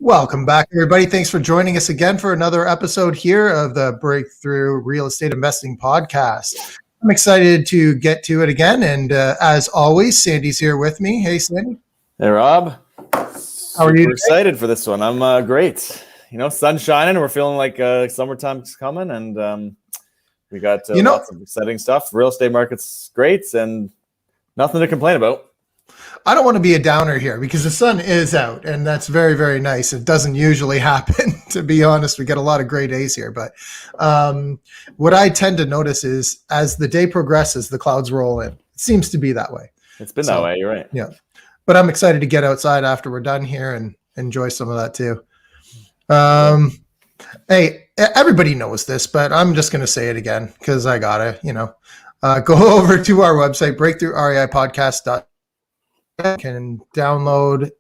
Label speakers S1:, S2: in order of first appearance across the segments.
S1: Welcome back, everybody. Thanks for joining us again for another episode here of the Breakthrough Real Estate Investing Podcast. I'm excited to get to it again. And as always, Sandy's here with me. Hey, Sandy.
S2: Hey, Rob.
S1: How are you
S2: Super excited for this one. I'm great. Sun's shining. We're feeling like summertime's coming, and we got lots of exciting stuff. Real estate market's great, and nothing to complain about.
S1: I don't want to be a downer here because the sun is out, and that's very, very nice. It doesn't usually happen, to be honest. We get a lot of great days here, but what I tend to notice is as the day progresses, the clouds roll in. It seems to be that way.
S2: It's been that way. You're right.
S1: Yeah, but I'm excited to get outside after we're done here and enjoy some of that too. Hey, everybody knows this, but I'm just going to say it again because I gotta. Go over to our website, breakthroughreipodcast.com. Can download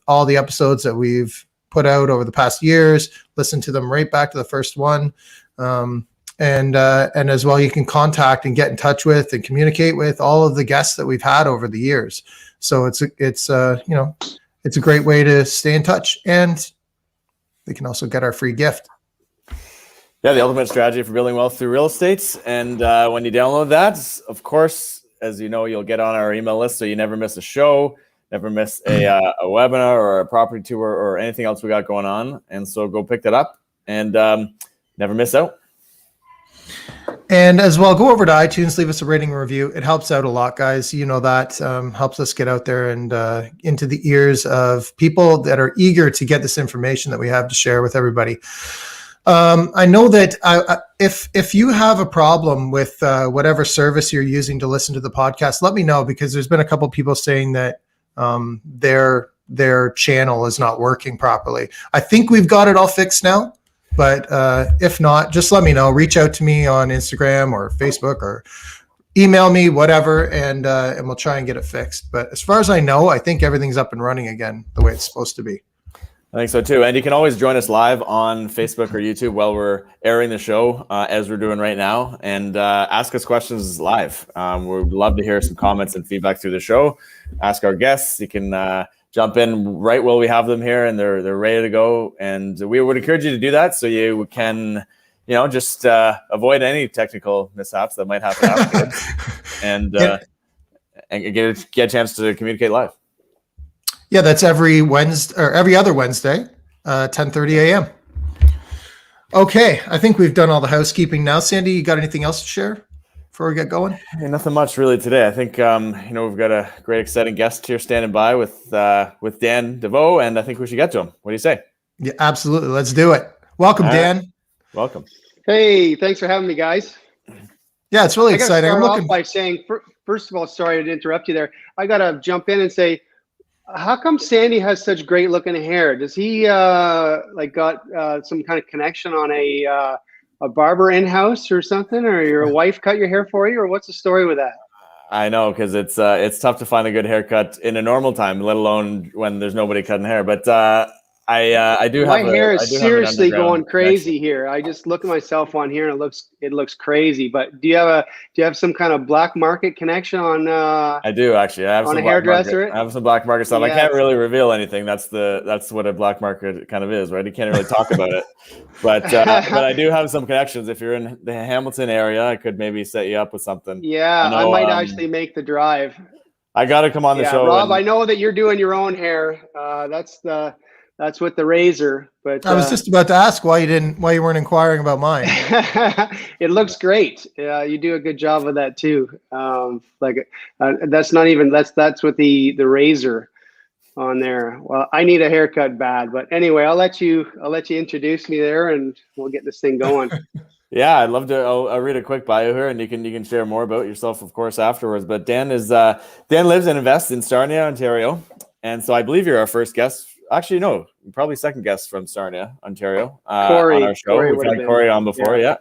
S1: all the episodes that we've put out over the past years, listen to them right back to the first one. And as well, you can contact and get in touch with and communicate with all of the guests that we've had over the years. So it's a great way to stay in touch, and they can also get our free gift.
S2: Yeah, the ultimate strategy for building wealth through real estate. And when you download that, of course, as you know, you'll get on our email list so you never miss a show, never miss a webinar or a property tour or anything else we got going on. And so go pick that up and never miss out.
S1: And as well, go over to iTunes, leave us a rating and review. It helps out a lot, guys. You know that helps us get out there and into the ears of people that are eager to get this information that we have to share with everybody. I know that if you have a problem with whatever service you're using to listen to the podcast, let me know, because there's been a couple of people saying that their channel is not working properly. I think we've got it all fixed now, but if not, just let me know. Reach out to me on Instagram or Facebook or email me, whatever, and we'll try and get it fixed. But as far as I know, I think everything's up and running again the way it's supposed to be.
S2: I think so too. And you can always join us live on Facebook or YouTube while we're airing the show, as we're doing right now, and ask us questions live. We'd love to hear some comments and feedback through the show. Ask our guests. You can jump in right while we have them here and they're ready to go. And we would encourage you to do that so you can, just avoid any technical mishaps that might happen afterwards and get a chance to communicate live.
S1: Yeah, that's every Wednesday or every other Wednesday, 10:30 a.m. Okay, I think we've done all the housekeeping now. Sandy, you got anything else to share before we get going?
S2: Hey, nothing much really today. I think we've got a great, exciting guest here standing by with Dan Desveaux, and I think we should get to him. What do you say?
S1: Yeah, absolutely. Let's do it. Welcome, Dan.
S2: Welcome.
S3: Hey, thanks for having me, guys.
S1: Yeah, it's really exciting.
S3: I'm looking by saying, first of all, sorry to interrupt you there. I got to jump in and say, how come Sandy has such great looking hair? Does he got some kind of connection on a barber in house or something, or your wife cut your hair for you, or what's the story with that?
S2: I know, because it's tough to find a good haircut in a normal time, let alone when there's nobody cutting hair. But I do have
S3: my hair is seriously going crazy here. I just look at myself on here and it looks crazy. But do you have some kind of black market connection on?
S2: I do actually. I have
S3: on
S2: some
S3: a hairdresser.
S2: I have some black market stuff.
S3: Yeah.
S2: I can't really reveal anything. That's what a black market kind of is, right? You can't really talk about it. But I do have some connections. If you're in the Hamilton area, I could maybe set you up with something.
S3: Yeah, I might actually make the drive.
S2: I got to come on the show.
S3: Rob, I know that you're doing your own hair. That's with the razor, but
S1: I was just about to ask why you weren't inquiring about mine.
S3: It looks great. Yeah, you do a good job of that too. That's with the razor on there. Well, I need a haircut bad, but anyway, I'll let you introduce me there, and we'll get this thing going.
S2: Yeah, I'd love to. I'll read a quick bio here, and you can share more about yourself, of course, afterwards. But Dan lives and invests in Sarnia, Ontario. And so I believe you're our first guest. Actually, no, probably second guest from Sarnia, Ontario,
S3: Corey,
S2: on our show. We've had Corey on before, yeah.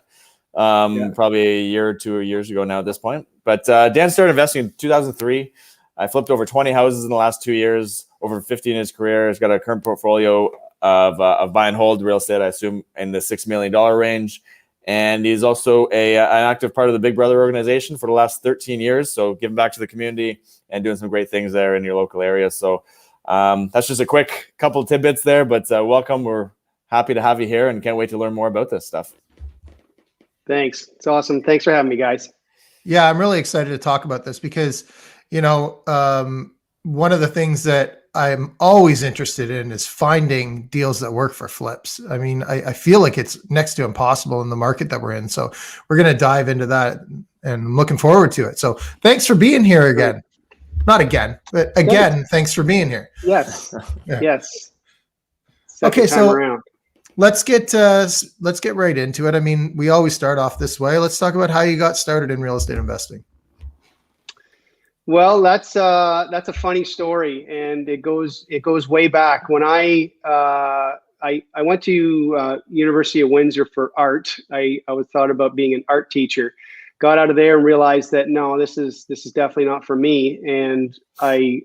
S2: Probably a year or 2 years ago now at this point. But Dan started investing in 2003. I flipped over 20 houses in the last 2 years, over 50 in his career. He's got a current portfolio of buy and hold real estate, I assume, in the $6 million range. And he's also an active part of the Big Brother organization for the last 13 years. So giving back to the community and doing some great things there in your local area. So That's just a quick couple of tidbits there, but welcome. We're happy to have you here and can't wait to learn more about this stuff.
S3: Thanks. It's awesome. Thanks for having me, guys.
S1: Yeah, I'm really excited to talk about this because, one of the things that I'm always interested in is finding deals that work for flips. I mean, I feel like it's next to impossible in the market that we're in. So we're going to dive into that and I'm looking forward to it. So thanks for being here again. Not again, but again, thanks for being here.
S3: Yes.
S1: Yeah.
S3: Yes.
S1: Okay, so
S3: around.
S1: let's get right into it. I mean, we always start off this way. Let's talk about how you got started in real estate investing.
S3: Well, that's a funny story, and it goes way back. When I went to University of Windsor for art. I was thought about being an art teacher. Got out of there and realized that no, this is definitely not for me. And I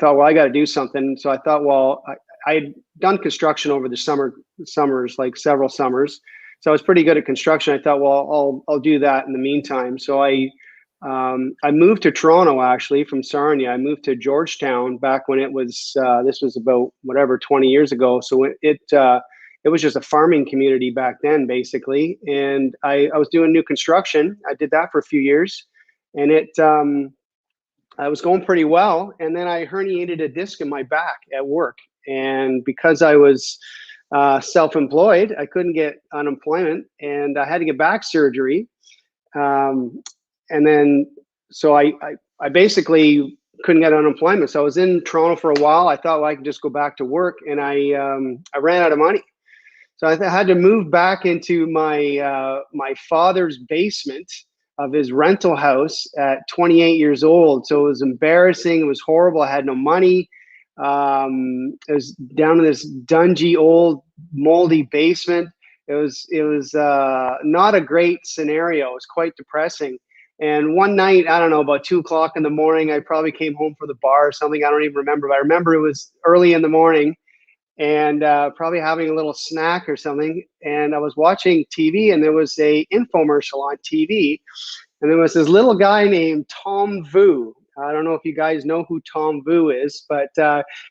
S3: thought, well, I got to do something. So I thought, well, I had done construction over the summers, like several summers. So I was pretty good at construction. I thought, well, I'll do that in the meantime. So I moved to Toronto, actually, from Sarnia. I moved to Georgetown back when it was, this was about 20 years ago. So it was just a farming community back then, basically. And I was doing new construction. I did that for a few years, and I was going pretty well. And then I herniated a disc in my back at work. And because I was self-employed, I couldn't get unemployment, and I had to get back surgery. And then, so I basically couldn't get unemployment. So I was in Toronto for a while. I thought, well, I could just go back to work, and I ran out of money. So I had to move back into my father's basement of his rental house at 28 years old. So it was embarrassing. It was horrible. I had no money. It was down in this dungy, old, moldy basement. It was not a great scenario. It was quite depressing. And one night, I don't know, about 2 o'clock in the morning, I probably came home from the bar or something. I don't even remember, but I remember it was early in the morning, and probably having a little snack or something. And I was watching TV, and there was a infomercial on TV, and there was this little guy named Tom Vu. I don't know if you guys know who Tom Vu is, but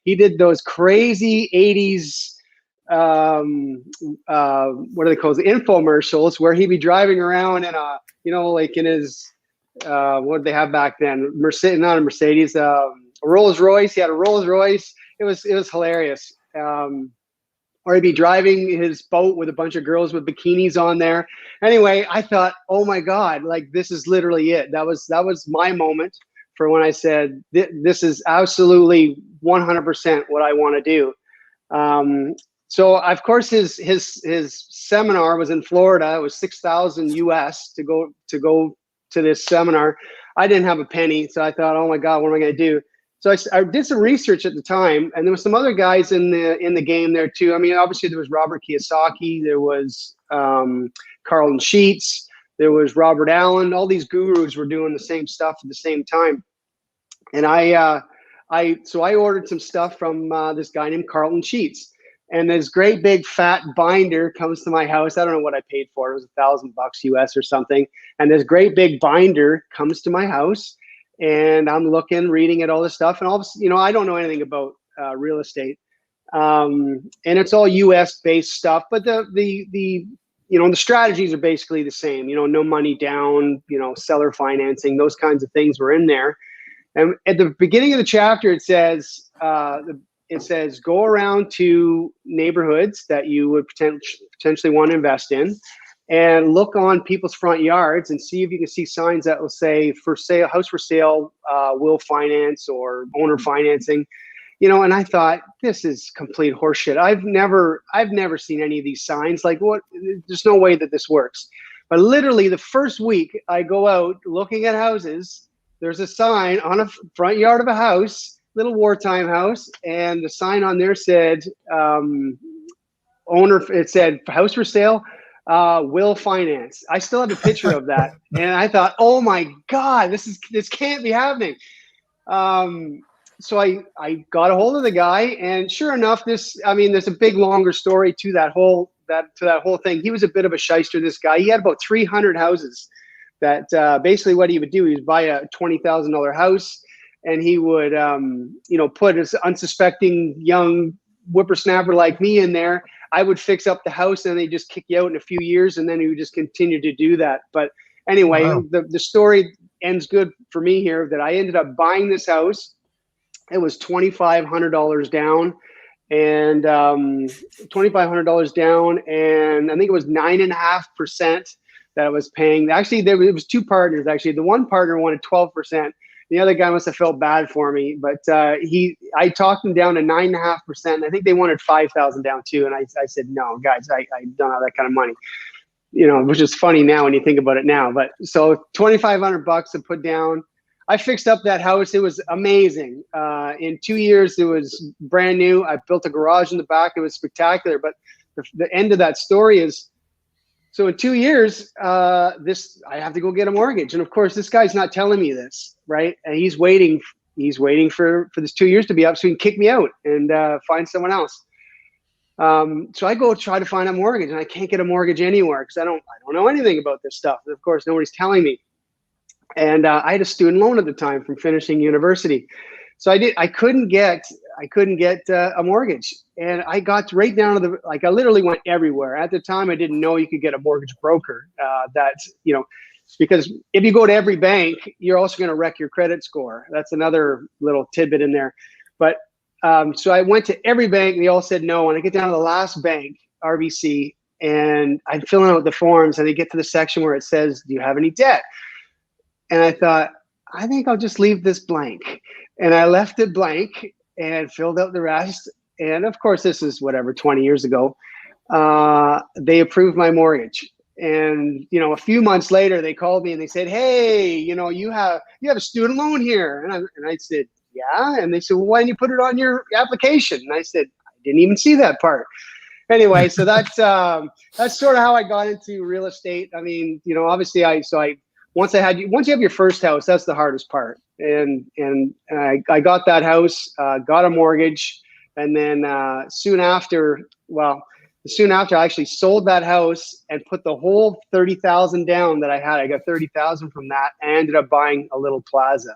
S3: he did those crazy 80s, what are they called? Infomercials, where he'd be driving around in a, like in his, what did they have back then? Not a Mercedes, a Rolls Royce. He had a Rolls Royce. It was hilarious. Or he'd be driving his boat with a bunch of girls with bikinis on there. Anyway, I thought, oh my God, like this is literally it. That was my moment for when I said, this is absolutely 100% what I want to do. So of course his seminar was in Florida. It was $6,000 US to go to this seminar. I didn't have a penny, so I thought, oh my God, what am I going to do? So I did some research at the time, and there were some other guys in the game there too. I mean, obviously there was Robert Kiyosaki, there was Carlton Sheets, there was Robert Allen. All these gurus were doing the same stuff at the same time. And so I ordered some stuff from this guy named Carlton Sheets. And this great big fat binder comes to my house. I don't know what I paid for it. It was $1,000 US or something. And this great big binder comes to my house, and I'm looking, reading it, all this stuff. And all of a sudden, I don't know anything about real estate. And it's all US based stuff, but the strategies are basically the same, no money down, seller financing, those kinds of things were in there. And at the beginning of the chapter, it says, go around to neighborhoods that you would potentially want to invest in, and look on people's front yards and see if you can see signs that will say for sale, house for sale, will finance or owner financing, and I thought, this is complete horseshit. I've never seen any of these signs. Like, what? There's no way that this works. But literally the first week I go out looking at houses, there's a sign on a front yard of a house, little wartime house, and the sign on there said, it said house for sale, will finance. I still have a picture of that. And I thought, oh my God, this can't be happening. So I got a hold of the guy, and sure enough, there's a big longer story to that whole thing. He was a bit of a shyster, this guy. He had about 300 houses that basically what he would do, he would buy a $20,000 house. and he would, put his unsuspecting young whippersnapper like me in there. I would fix up the house, and they just kick you out in a few years, and then he would just continue to do that. But anyway,
S1: Wow.
S3: the story ends good for me here, that I ended up buying this house. It was $2,500 down, and $2,500 down, and I think it was 9.5% that I was paying. Actually, it was two partners. Actually, the one partner wanted 12%. The other guy must have felt bad for me, but I talked him down to 9.5%. I think they wanted 5,000 down too, and I said, no, guys, I don't have that kind of money. Which is funny now when you think about it now. But so $2,500 to put down. I fixed up that house. It was amazing. In 2 years, it was brand new. I built a garage in the back. It was spectacular. But the end of that story is, so in 2 years, I have to go get a mortgage. And of course, this guy's not telling me this, right? And he's waiting for this 2 years to be up so he can kick me out and find someone else. So I go try to find a mortgage, and I can't get a mortgage anywhere because I don't know anything about this stuff. And of course, nobody's telling me. And I had a student loan at the time from finishing university, so I couldn't get a mortgage. And I got right down to I literally went everywhere. At the time, I didn't know you could get a mortgage broker. Because if you go to every bank, you're also going to wreck your credit score. That's another little tidbit in there. But so I went to every bank, and they all said no. And I get down to the last bank, RBC, and I'm filling out the forms, and they get to the section where it says, do you have any debt? And I thought, I think I'll just leave this blank. And I left it blank and filled out the rest. And of course, this is 20 years ago. They approved my mortgage. And, a few months later, they called me and they said, hey, you have a student loan here. And I said, yeah. And they said, well, why didn't you put it on your application? And I said, I didn't even see that part. Anyway, so that's sort of how I got into real estate. I mean, obviously once you have your first house, that's the hardest part. And I got that house, got a mortgage. And then soon after I actually sold that house and put the whole 30,000 down that I had. I got 30,000 from that, and ended up buying a little plaza.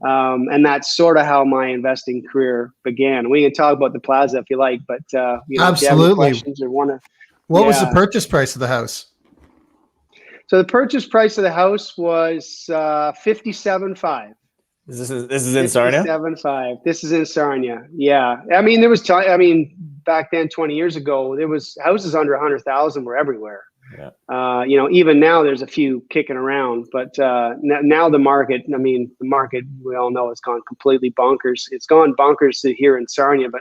S3: And that's sort of how my investing career began. We can talk about the plaza if you like, but
S1: Absolutely.
S3: If you have any questions or want to.
S1: What was the purchase price of the house?
S3: So the purchase price of the house was $57,500.
S2: This is in Sarnia?
S3: $57,500. This is in Sarnia. Yeah. I mean, there was back then, 20 years ago, there was houses under 100,000 were everywhere. Yeah. Even now there's a few kicking around, but now the market we all know has gone completely bonkers. It's gone bonkers here in Sarnia, but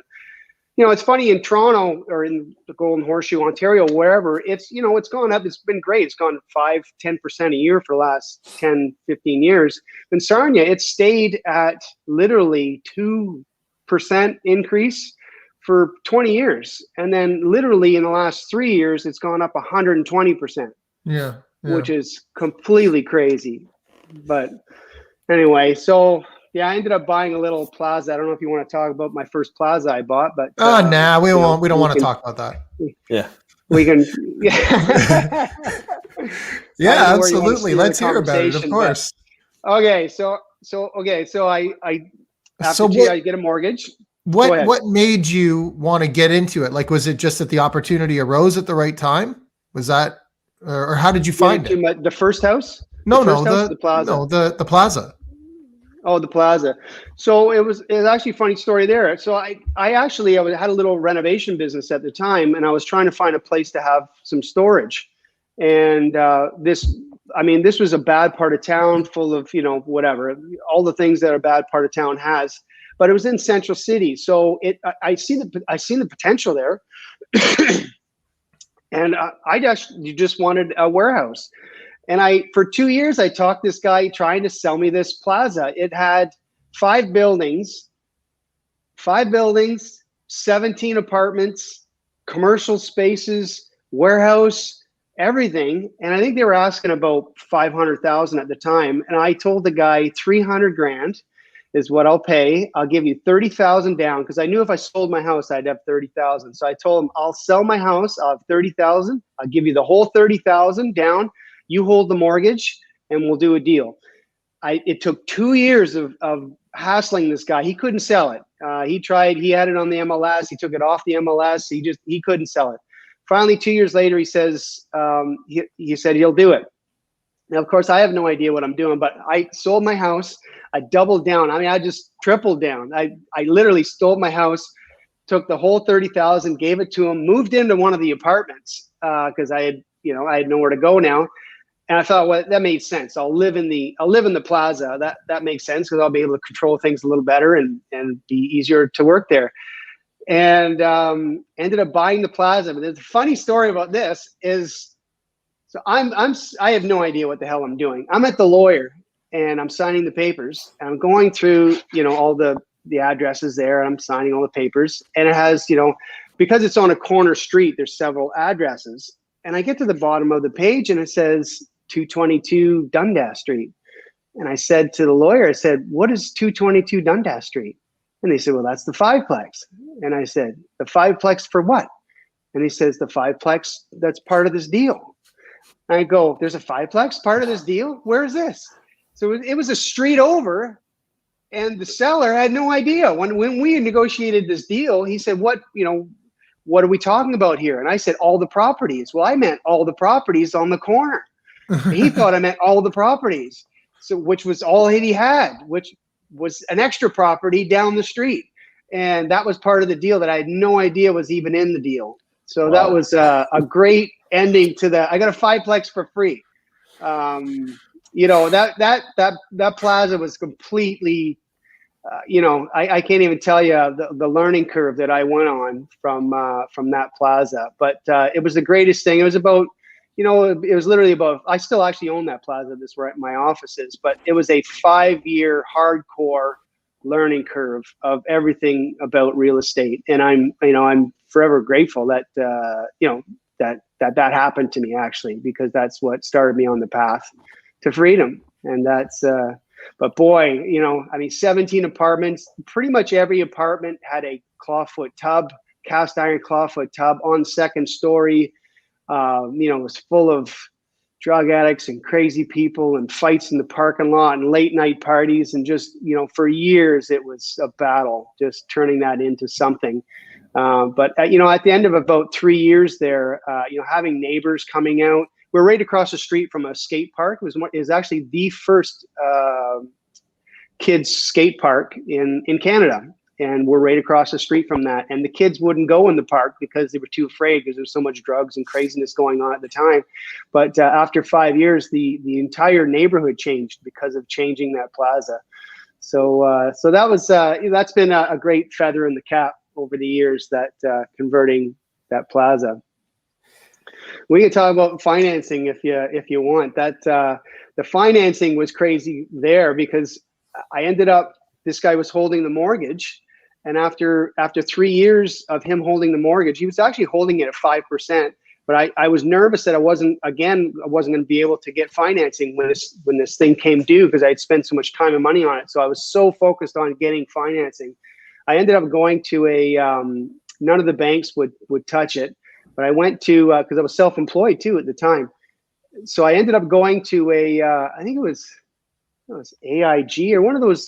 S3: it's funny, in Toronto or in the Golden Horseshoe, Ontario, wherever, it's gone up. It's been great. It's gone 5-10% a year for the last 10, 15 years. In Sarnia, it's stayed at literally 2% increase for 20 years. And then literally in the last 3 years, it's gone up 120%.
S1: Yeah.
S3: Which is completely crazy. But anyway, so yeah, I ended up buying a little plaza. I don't know if you want to talk about my first plaza I bought, but
S1: nah, we won't. We don't want to talk about that.
S2: Yeah,
S3: we can.
S1: Yeah, absolutely. Let's hear about it. Of course.
S3: Okay, so I I get a mortgage.
S1: What made you want to get into it? Like, was it just that the opportunity arose at the right time? Was that, or how did you find it?
S3: The first house?
S1: The
S3: plaza.
S1: No, the plaza.
S3: Oh, the plaza. So it was actually a funny story there. So I had a little renovation business at the time, and I was trying to find a place to have some storage. And this was a bad part of town, full of, whatever, all the things that a bad part of town has. But it was in Central City, so I seen the potential there, and I just wanted a warehouse. And for 2 years, I talked this guy trying to sell me this plaza. It had 5 buildings, 17 apartments, commercial spaces, warehouse, everything. And I think they were asking about $500,000 at the time. And I told the guy $300,000 is what I'll pay. I'll give you $30,000 down, because I knew if I sold my house, I'd have $30,000. So I told him, I'll sell my house. I'll have $30,000. I'll give you the whole $30,000 down. You hold the mortgage, and we'll do a deal. it took 2 years of hassling this guy. He couldn't sell it. He tried, he had it on the MLS. He took it off the MLS. He couldn't sell it. Finally, 2 years later, he says, he said he'll do it. Now, of course, I have no idea what I'm doing, but I sold my house. I doubled down. I mean, I just tripled down. I literally stole my house, took the whole 30,000, gave it to him, moved into one of the apartments because I had nowhere to go now. And I thought, well, that made sense. I'll live in the plaza. That makes sense because I'll be able to control things a little better and be easier to work there. And ended up buying the plaza. But there's a funny story about this is, so I have no idea what the hell I'm doing. I'm at the lawyer and I'm signing the papers. And I'm going through, all the addresses there. And I'm signing all the papers. And it has, because it's on a corner street, there's several addresses. And I get to the bottom of the page and it says 222 Dundas Street. And I said to the lawyer, I said, what is 222 Dundas Street? And they said, well, that's the fiveplex. And I said, the fiveplex for what? And he says, the fiveplex that's part of this deal. I go, there's a fiveplex part of this deal? Where is this? So it was a street over, and the seller had no idea. When we negotiated this deal, he said, what are we talking about here? And I said, all the properties. Well, I meant all the properties on the corner. He thought I meant all the properties, which was all he had, which was an extra property down the street. And that was part of the deal that I had no idea was even in the deal. So that was a great ending to that. I got a fiveplex for free. That plaza was completely, I can't even tell you the learning curve that I went on from that plaza. But it was the greatest thing. It was about, it was literally about, I still actually own that plaza. This is where my office is, but it was a 5-year hardcore learning curve of everything about real estate. And I'm forever grateful that, that happened to me actually, because that's what started me on the path to freedom. And that's, but boy, 17 apartments, pretty much every apartment had a clawfoot tub, cast iron clawfoot tub on second story. It was full of drug addicts and crazy people and fights in the parking lot and late night parties. And just, for years, it was a battle, just turning that into something. But at the end of about 3 years there, having neighbors coming out, we're right across the street from a skate park. It was actually the first kids skate park in Canada. And we're right across the street from that. And the kids wouldn't go in the park because they were too afraid because there was so much drugs and craziness going on at the time. But after 5 years, the entire neighborhood changed because of changing that plaza. So that's been a great feather in the cap over the years, that converting that plaza. We can talk about financing if you want. That the financing was crazy there because I ended up, this guy was holding the mortgage. And after 3 years of him holding the mortgage, he was actually holding it at 5%. But I was nervous that I wasn't going to be able to get financing when this thing came due, because I'd spent so much time and money on it. So I was so focused on getting financing. I ended up going to none of the banks would touch it. But I went to, because I was self-employed too at the time. So I ended up going to I think it was AIG or one of those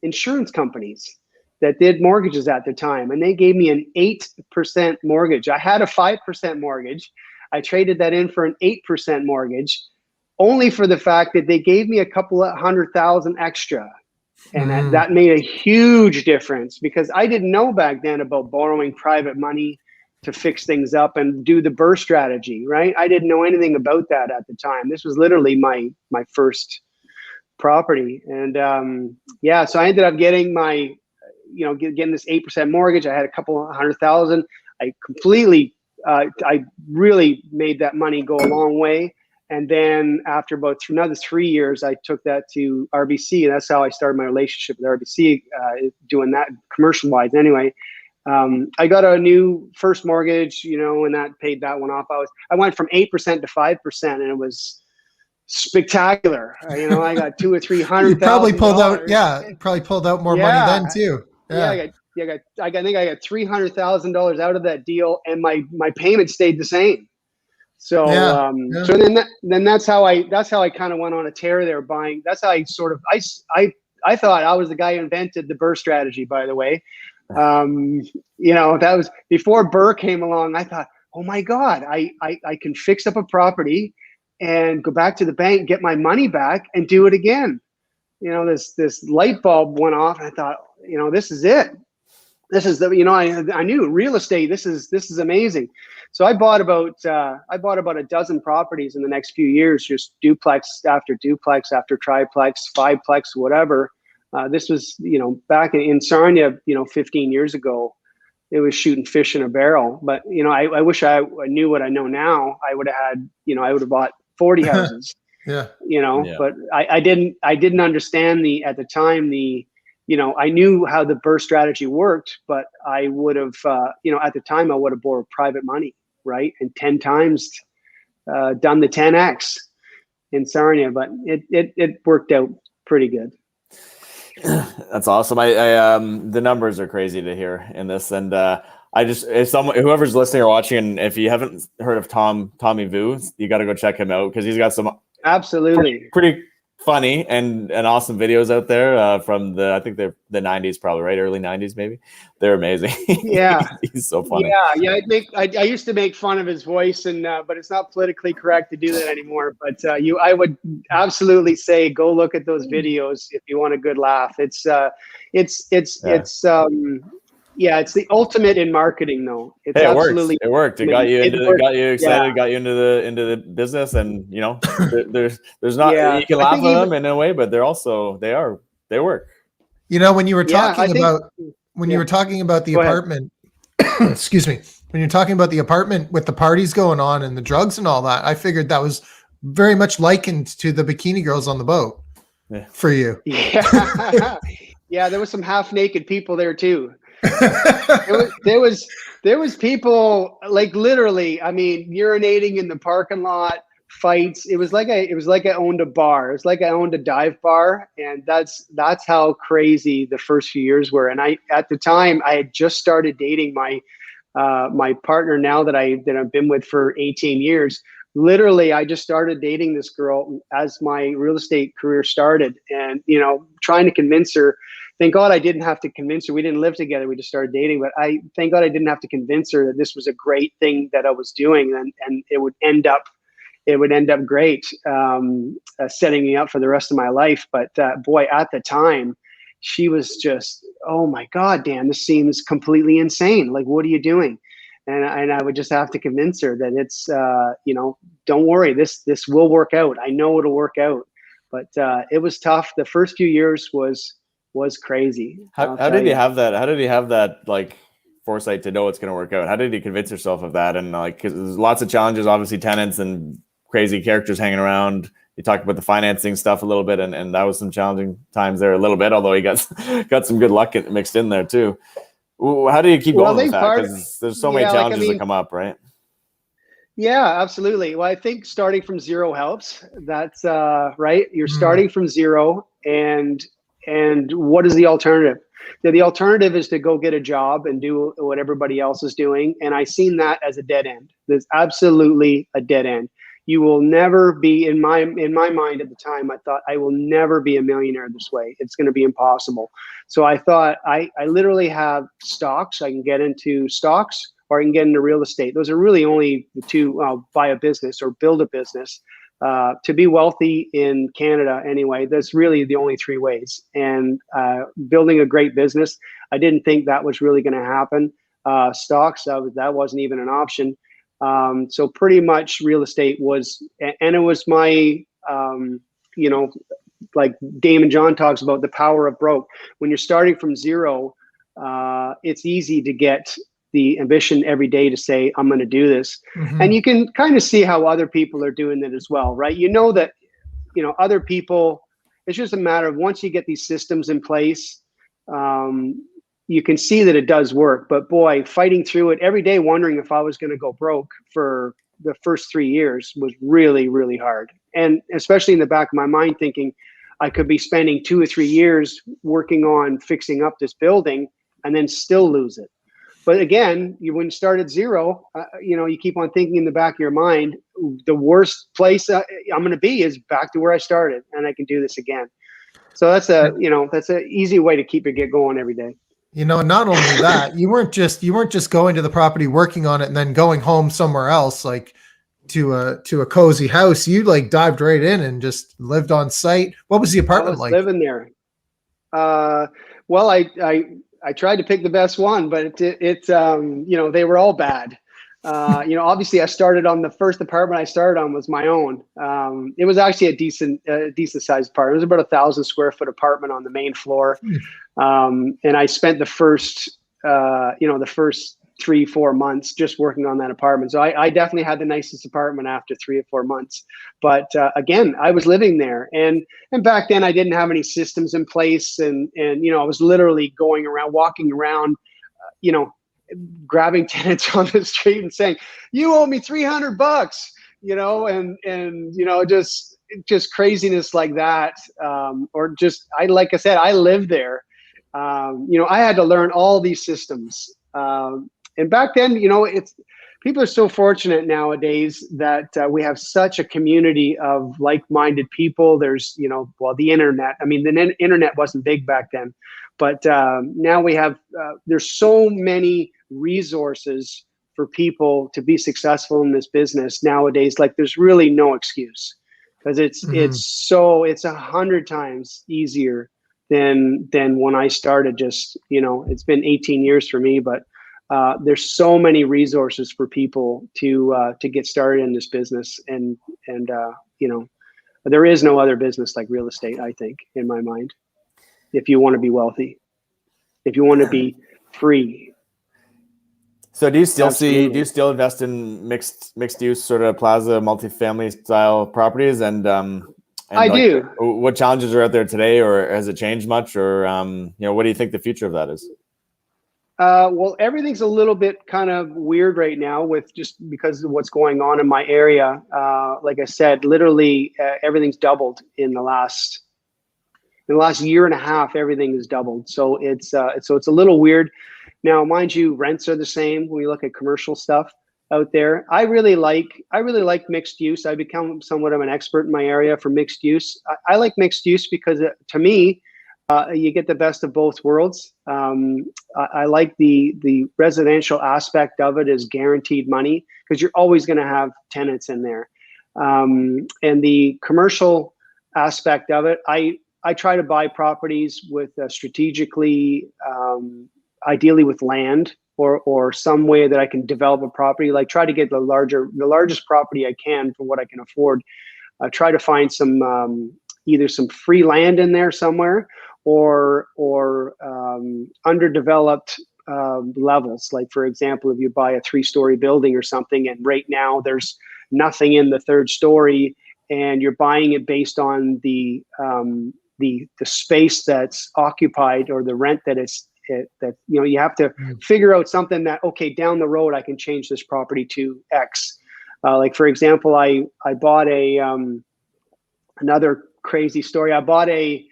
S3: insurance companies that did mortgages at the time. And they gave me an 8% mortgage. I had a 5% mortgage. I traded that in for an 8% mortgage, only for the fact that they gave me a couple of $100,000 extra. And that made a huge difference, because I didn't know back then about borrowing private money to fix things up and do the BREI strategy, right? I didn't know anything about that at the time. This was literally my first property. And so I ended up getting getting this 8% mortgage. I had a couple of $100,000. I really made that money go a long way. And then after about another 3 years, I took that to RBC, and that's how I started my relationship with RBC, doing that commercial wise anyway. I got a new first mortgage, and that paid that one off. I went from 8% to 5%, and it was spectacular. I got $200,000 or $300,000.
S1: You probably pulled out more money then too.
S3: I think I got $300,000 out of that deal, and my payment stayed the same. So,
S1: Yeah, yeah.
S3: so then that's how I kind of went on a tear there buying. That's how I sort of, I thought I was the guy who invented the BRRRR strategy, by the way. That was before BRRRR came along. I thought, oh my God, I can fix up a property and go back to the bank, get my money back and do it again. This light bulb went off and I thought, this is it. This is I knew real estate. This is amazing. So I bought about a dozen properties in the next few years, just duplex after triplex, fiveplex, whatever. This was, back in Sarnia, 15 years ago. It was shooting fish in a barrel. But, I wish I knew what I know now. I would have had, I would have bought 40 houses.
S1: Yeah.
S3: But I didn't understand at the time, I knew how the BRRRR strategy worked, but I would have, at the time I would have borrowed private money, right? And 10 times done the 10X in Sarnia, but it worked out pretty good.
S2: That's awesome. I the numbers are crazy to hear in this. And whoever's listening or watching, and if you haven't heard of Tommy Vu, you got to go check him out because he's got some
S3: absolutely
S2: pretty funny and awesome videos out there from I think they're the 90s, probably, right? Early 90s, maybe. They're amazing.
S3: Yeah.
S2: He's so funny.
S3: Yeah. I used to make fun of his voice, but it's not politically correct to do that anymore. But I would absolutely say go look at those videos if you want a good laugh. It's the ultimate in marketing, though. It's absolutely
S2: it worked. It got you excited, got you into the business, and there's not you can laugh at them in a way, but they work.
S1: When you were talking you were talking about the apartment, excuse me, when you're talking about the apartment with the parties going on and the drugs and all that, I figured that was very much likened to the bikini girls on the boat for you.
S3: Yeah. Yeah, there was some half naked people there too. there was people like literally, urinating in the parking lot, fights. It was like I owned a bar. It was like I owned a dive bar, and that's how crazy the first few years were. And at the time I had just started dating my partner now that I've been with for 18 years. Literally, I just started dating this girl as my real estate career started, and trying to convince her. Thank God I didn't have to convince her. We didn't live together. We just started dating. But thank God I didn't have to convince her that this was a great thing that I was doing, and it would end up great, setting me up for the rest of my life. But boy, at the time, she was just, oh my God, Dan, this seems completely insane. Like, what are you doing? And I would just have to convince her that it's, don't worry, this will work out. I know it'll work out. But it was tough. The first few years was crazy.
S2: How did you have that? How did you have that like foresight to know it's going to work out? How did you convince yourself of that? And because there's lots of challenges, obviously tenants and crazy characters hanging around. You talked about the financing stuff a little bit, and that was some challenging times there a little bit. Although you got some good luck mixed in there too. How do you keep going with that? Because there's so many challenges that come up, right?
S3: Yeah, absolutely. Well, I think starting from zero helps. That's right. You're starting from zero, and what is the alternative? The alternative is to go get a job and do what everybody else is doing. And I seen that as a dead end. There's absolutely a dead end. You will never be, in my mind at the time, I thought I will never be a millionaire this way. It's going to be impossible. So I thought I literally have stocks. I can get into stocks, or I can get into real estate. Those are really only the two, buy a business or build a business. To be wealthy in Canada anyway, that's really the only three ways. And building a great business, I didn't think that was really going to happen. Stocks, that wasn't even an option. So pretty much real estate was, and it was my, like Damon John talks about the power of broke. When you're starting from zero, it's easy to get the ambition every day to say, I'm going to do this. Mm-hmm. And you can kind of see how other people are doing it as well, right? That, other people, it's just a matter of once you get these systems in place, you can see that it does work. But boy, fighting through it every day, wondering if I was going to go broke for the first 3 years was really, really hard. And especially in the back of my mind, thinking I could be spending 2 or 3 years working on fixing up this building and then still lose it. But again, when you start at zero, you keep on thinking in the back of your mind, the worst place I'm going to be is back to where I started, and I can do this again. So that's an easy way to keep it going every day.
S1: And not only that, you weren't just going to the property, working on it, and then going home somewhere else, like to a cozy house. You like dived right in and just lived on site. What was the apartment like?
S3: Living there. Well, I tried to pick the best one, but they were all bad. Obviously I started on the first apartment I started on was my own. It was actually a decent sized apartment. It was about 1,000 square foot apartment on the main floor. And I spent the first 3-4 months just working on that apartment. So I definitely had the nicest apartment after 3 or 4 months. But again, I was living there, and back then I didn't have any systems in place, and I was literally walking around, grabbing tenants on the street and saying, "You owe me $300," and just craziness like that. Like I said, I lived there. I had to learn all these systems. And back then, people are so fortunate nowadays that we have such a community of like-minded people. There's, the internet. I mean, the internet wasn't big back then, but now we have, there's so many resources for people to be successful in this business nowadays. Like, there's really no excuse, because it's 100 times easier than when I started. Just, it's been 18 years for me, but there's so many resources for people to get started in this business, and there is no other business like real estate, I think, in my mind, if you want to be wealthy, if you want to be free.
S2: So do you still invest in mixed use sort of plaza multifamily style properties? And I do. What challenges are out there today, or has it changed much, or what do you think the future of that is?
S3: Well, everything's a little bit kind of weird right now just because of what's going on in my area. Like I said, literally everything's doubled in the last year and a half. Everything is doubled. So it's a little weird. Now, mind you, rents are the same when we look at commercial stuff out there. I really like mixed use. I become somewhat of an expert in my area for mixed use. I like mixed use because to me, you get the best of both worlds. I like the residential aspect of it is guaranteed money, because you're always going to have tenants in there. And the commercial aspect of it, I try to buy properties with strategically, ideally with land or some way that I can develop a property. Like, try to get the largest property I can for what I can afford. Try to find some either some free land in there somewhere, or underdeveloped levels. Like, for example, if you buy a 3-story building or something, and right now there's nothing in the 3rd story, and you're buying it based on the space that's occupied, or the rent that you have to figure out something that, okay, down the road I can change this property to X. Like, for example, I bought another crazy story. I bought a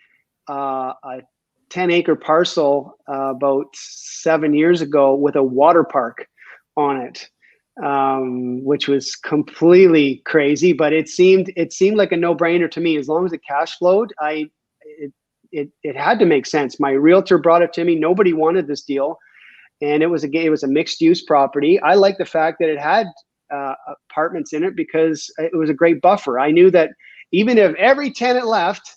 S3: 10-acre parcel about 7 years ago with a water park on it, which was completely crazy, but it seemed like a no-brainer to me. As long as it cash flowed, it had to make sense. My realtor brought it to me. Nobody wanted this deal, and it was a mixed-use property. I like the fact that it had apartments in it, because it was a great buffer. I knew that even if every tenant left,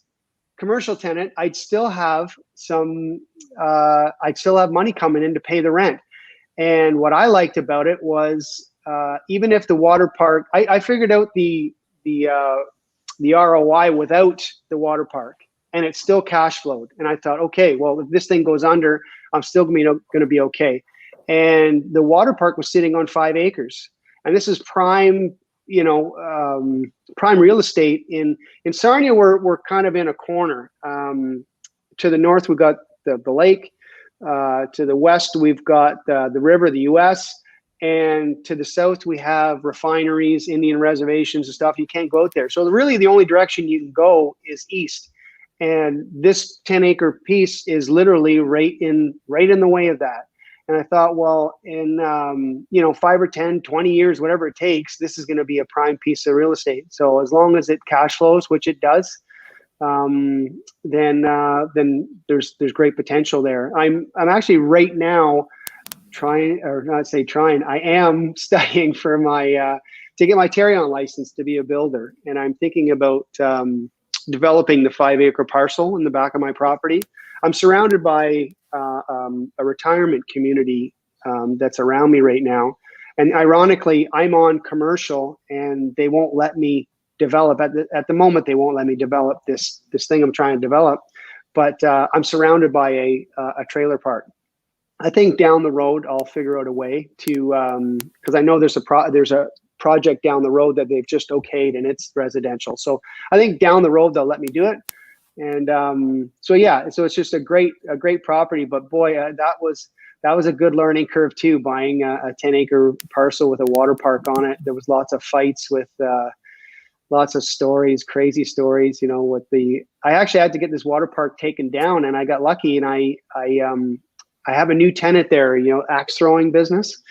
S3: commercial tenant, I'd still have money coming in to pay the rent. And what I liked about it was, even if the water park, I figured out the ROI without the water park, and it still cash flowed. And I thought, okay, well, if this thing goes under, I'm still going to be okay. And the water park was sitting on 5 acres, and this is prime, prime real estate in Sarnia. We're kind of in a corner. To the north, we've got the lake. To the west, we've got the river, the U.S. And to the south, we have refineries, Indian reservations and stuff. You can't go out there. So really the only direction you can go is east. And this 10-acre piece is literally right in the way of that. And I thought, well, in 5 or 10, 20 years, whatever it takes, this is going to be a prime piece of real estate. So as long as it cash flows, which it does, then there's great potential there. I'm actually right now I am studying for my to get my Terrion license to be a builder, and I'm thinking about developing the 5-acre parcel in the back of my property. I'm surrounded by a retirement community that's around me right now, and ironically, I'm on commercial, and they won't let me develop at the moment. They won't let me develop this thing I'm trying to develop, but I'm surrounded by a trailer park. I think down the road I'll figure out a way to because I know there's a project down the road that they've just okayed, and it's residential. So I think down the road they'll let me do it. And so it's just a great property. But boy, that was a good learning curve too, buying a 10-acre parcel with a water park on it. There was lots of fights with lots of stories, crazy stories, I actually had to get this water park taken down, and I got lucky, and I have a new tenant there, axe throwing business.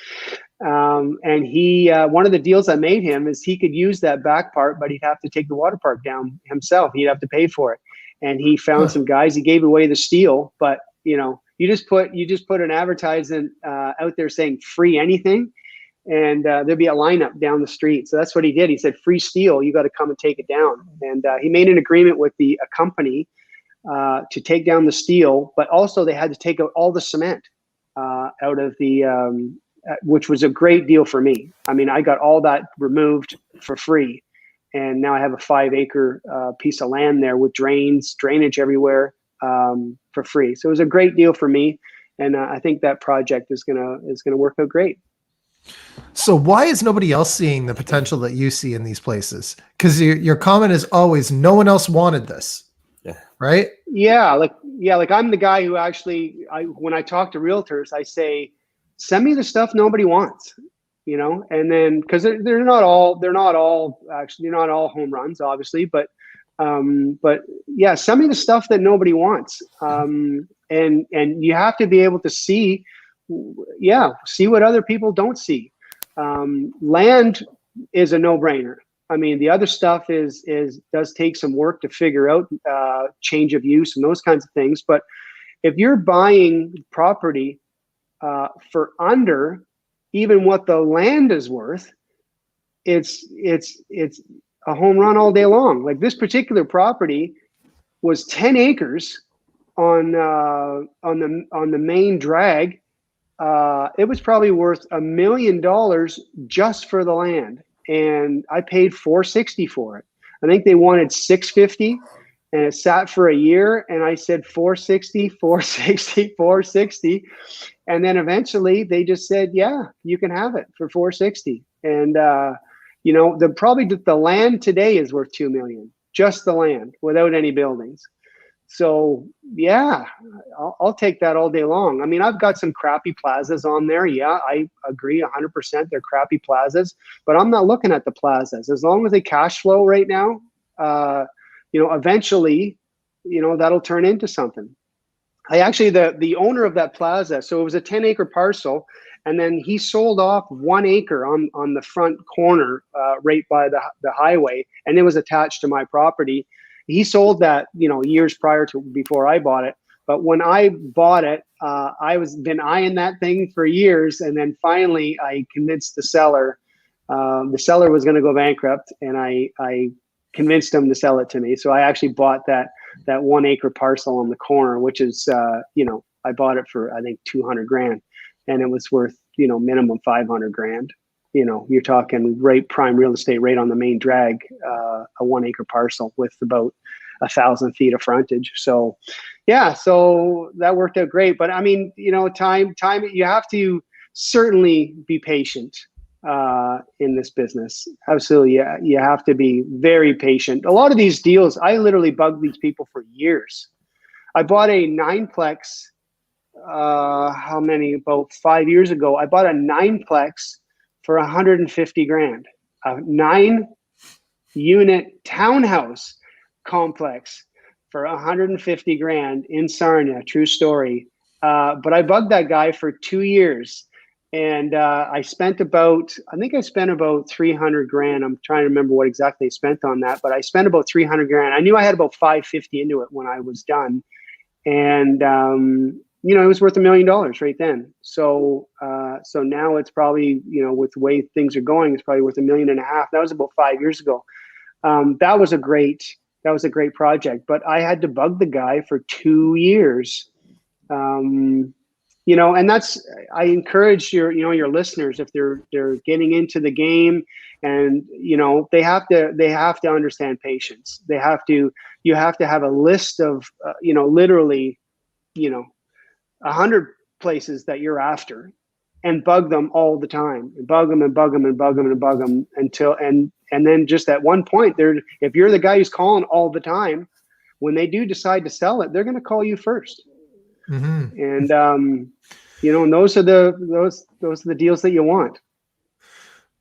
S3: And he, one of the deals I made him is he could use that back part, but he'd have to take the water park down himself. He'd have to pay for it. And he found some guys, he gave away the steel, but you just put an advertisement out there saying free anything, and there'd be a lineup down the street. So that's what he did. He said, free steel, you got to come and take it down. And he made an agreement with a company to take down the steel, but also they had to take out all the cement out of the, which was a great deal for me. I mean, I got all that removed for free, and now I have a 5-acre piece of land there with drainage everywhere for free. So it was a great deal for me, and I think that project is gonna work out great.
S1: So why is nobody else seeing the potential that you see in these places? Because your comment is always, no one else wanted this. Right? Yeah, like I'm the guy who actually, when I talk to realtors, I say, send me the stuff nobody wants, and then because they're not all home runs, obviously, but yeah, send me the stuff that nobody wants, and you have to be able to see what other people don't see. Land is a no-brainer. I mean, the other stuff does take some work to figure out, change of use and those kinds of things. But if you're buying property for under even what the land is worth, it's a home run all day long. Like this particular property was 10 acres on the main drag. It was probably worth $1 million just for the land. And I paid $460 for it. I think they wanted $650, and it sat for a year. And I said $460. And then eventually they just said, yeah, you can have it for $460. And the land today is worth $2 million, just the land without any buildings. So yeah, I'll take that all day long. I mean, I've got some crappy plazas on there. Yeah, I agree 100%. They're crappy plazas, but I'm not looking at the plazas. As long as they cash flow right now, eventually, that'll turn into something. I actually, the owner of that plaza, so it was a 10-acre parcel, and then he sold off 1 acre on the front corner right by the highway, and it was attached to my property. He sold that, years before I bought it. But when I bought it, I been eyeing that thing for years, and then finally I convinced the seller. The seller was going to go bankrupt, and I convinced him to sell it to me. So I actually bought that 1 acre parcel on the corner, which is, I bought it for I think $200,000, and it was worth minimum $500,000. You're talking right prime real estate, right on the main drag, a 1 acre parcel with about 1,000 feet of frontage. So, yeah, so that worked out great. But I mean, time, you have to certainly be patient in this business. Absolutely. Yeah. You have to be very patient. A lot of these deals, I literally bugged these people for years. I bought a 9-plex, about 5 years ago, I bought a 9-plex for $150,000, a 9-unit townhouse complex for $150,000 in Sarnia. True story.
S3: but I bugged that guy for 2 years. And I spent about 300 grand. I'm trying to remember what exactly I spent on that, but I spent about 300 grand. I knew I had about 550 into it when I was done. And, it was worth $1 million right then. So now it's probably, with the way things are going, it's probably worth $1.5 million. That was about 5 years ago. That was a great project, but I had to bug the guy for 2 years. And I encourage your listeners, if they're getting into the game, and they have to understand patience. You have to have a list of literally 100 places that you're after, and bug them all the time, and bug them and bug them and bug them and bug them until and then just at one point, if you're the guy who's calling all the time, when they do decide to sell it, they're going to call you first. Mm-hmm. And and those are the deals that you want.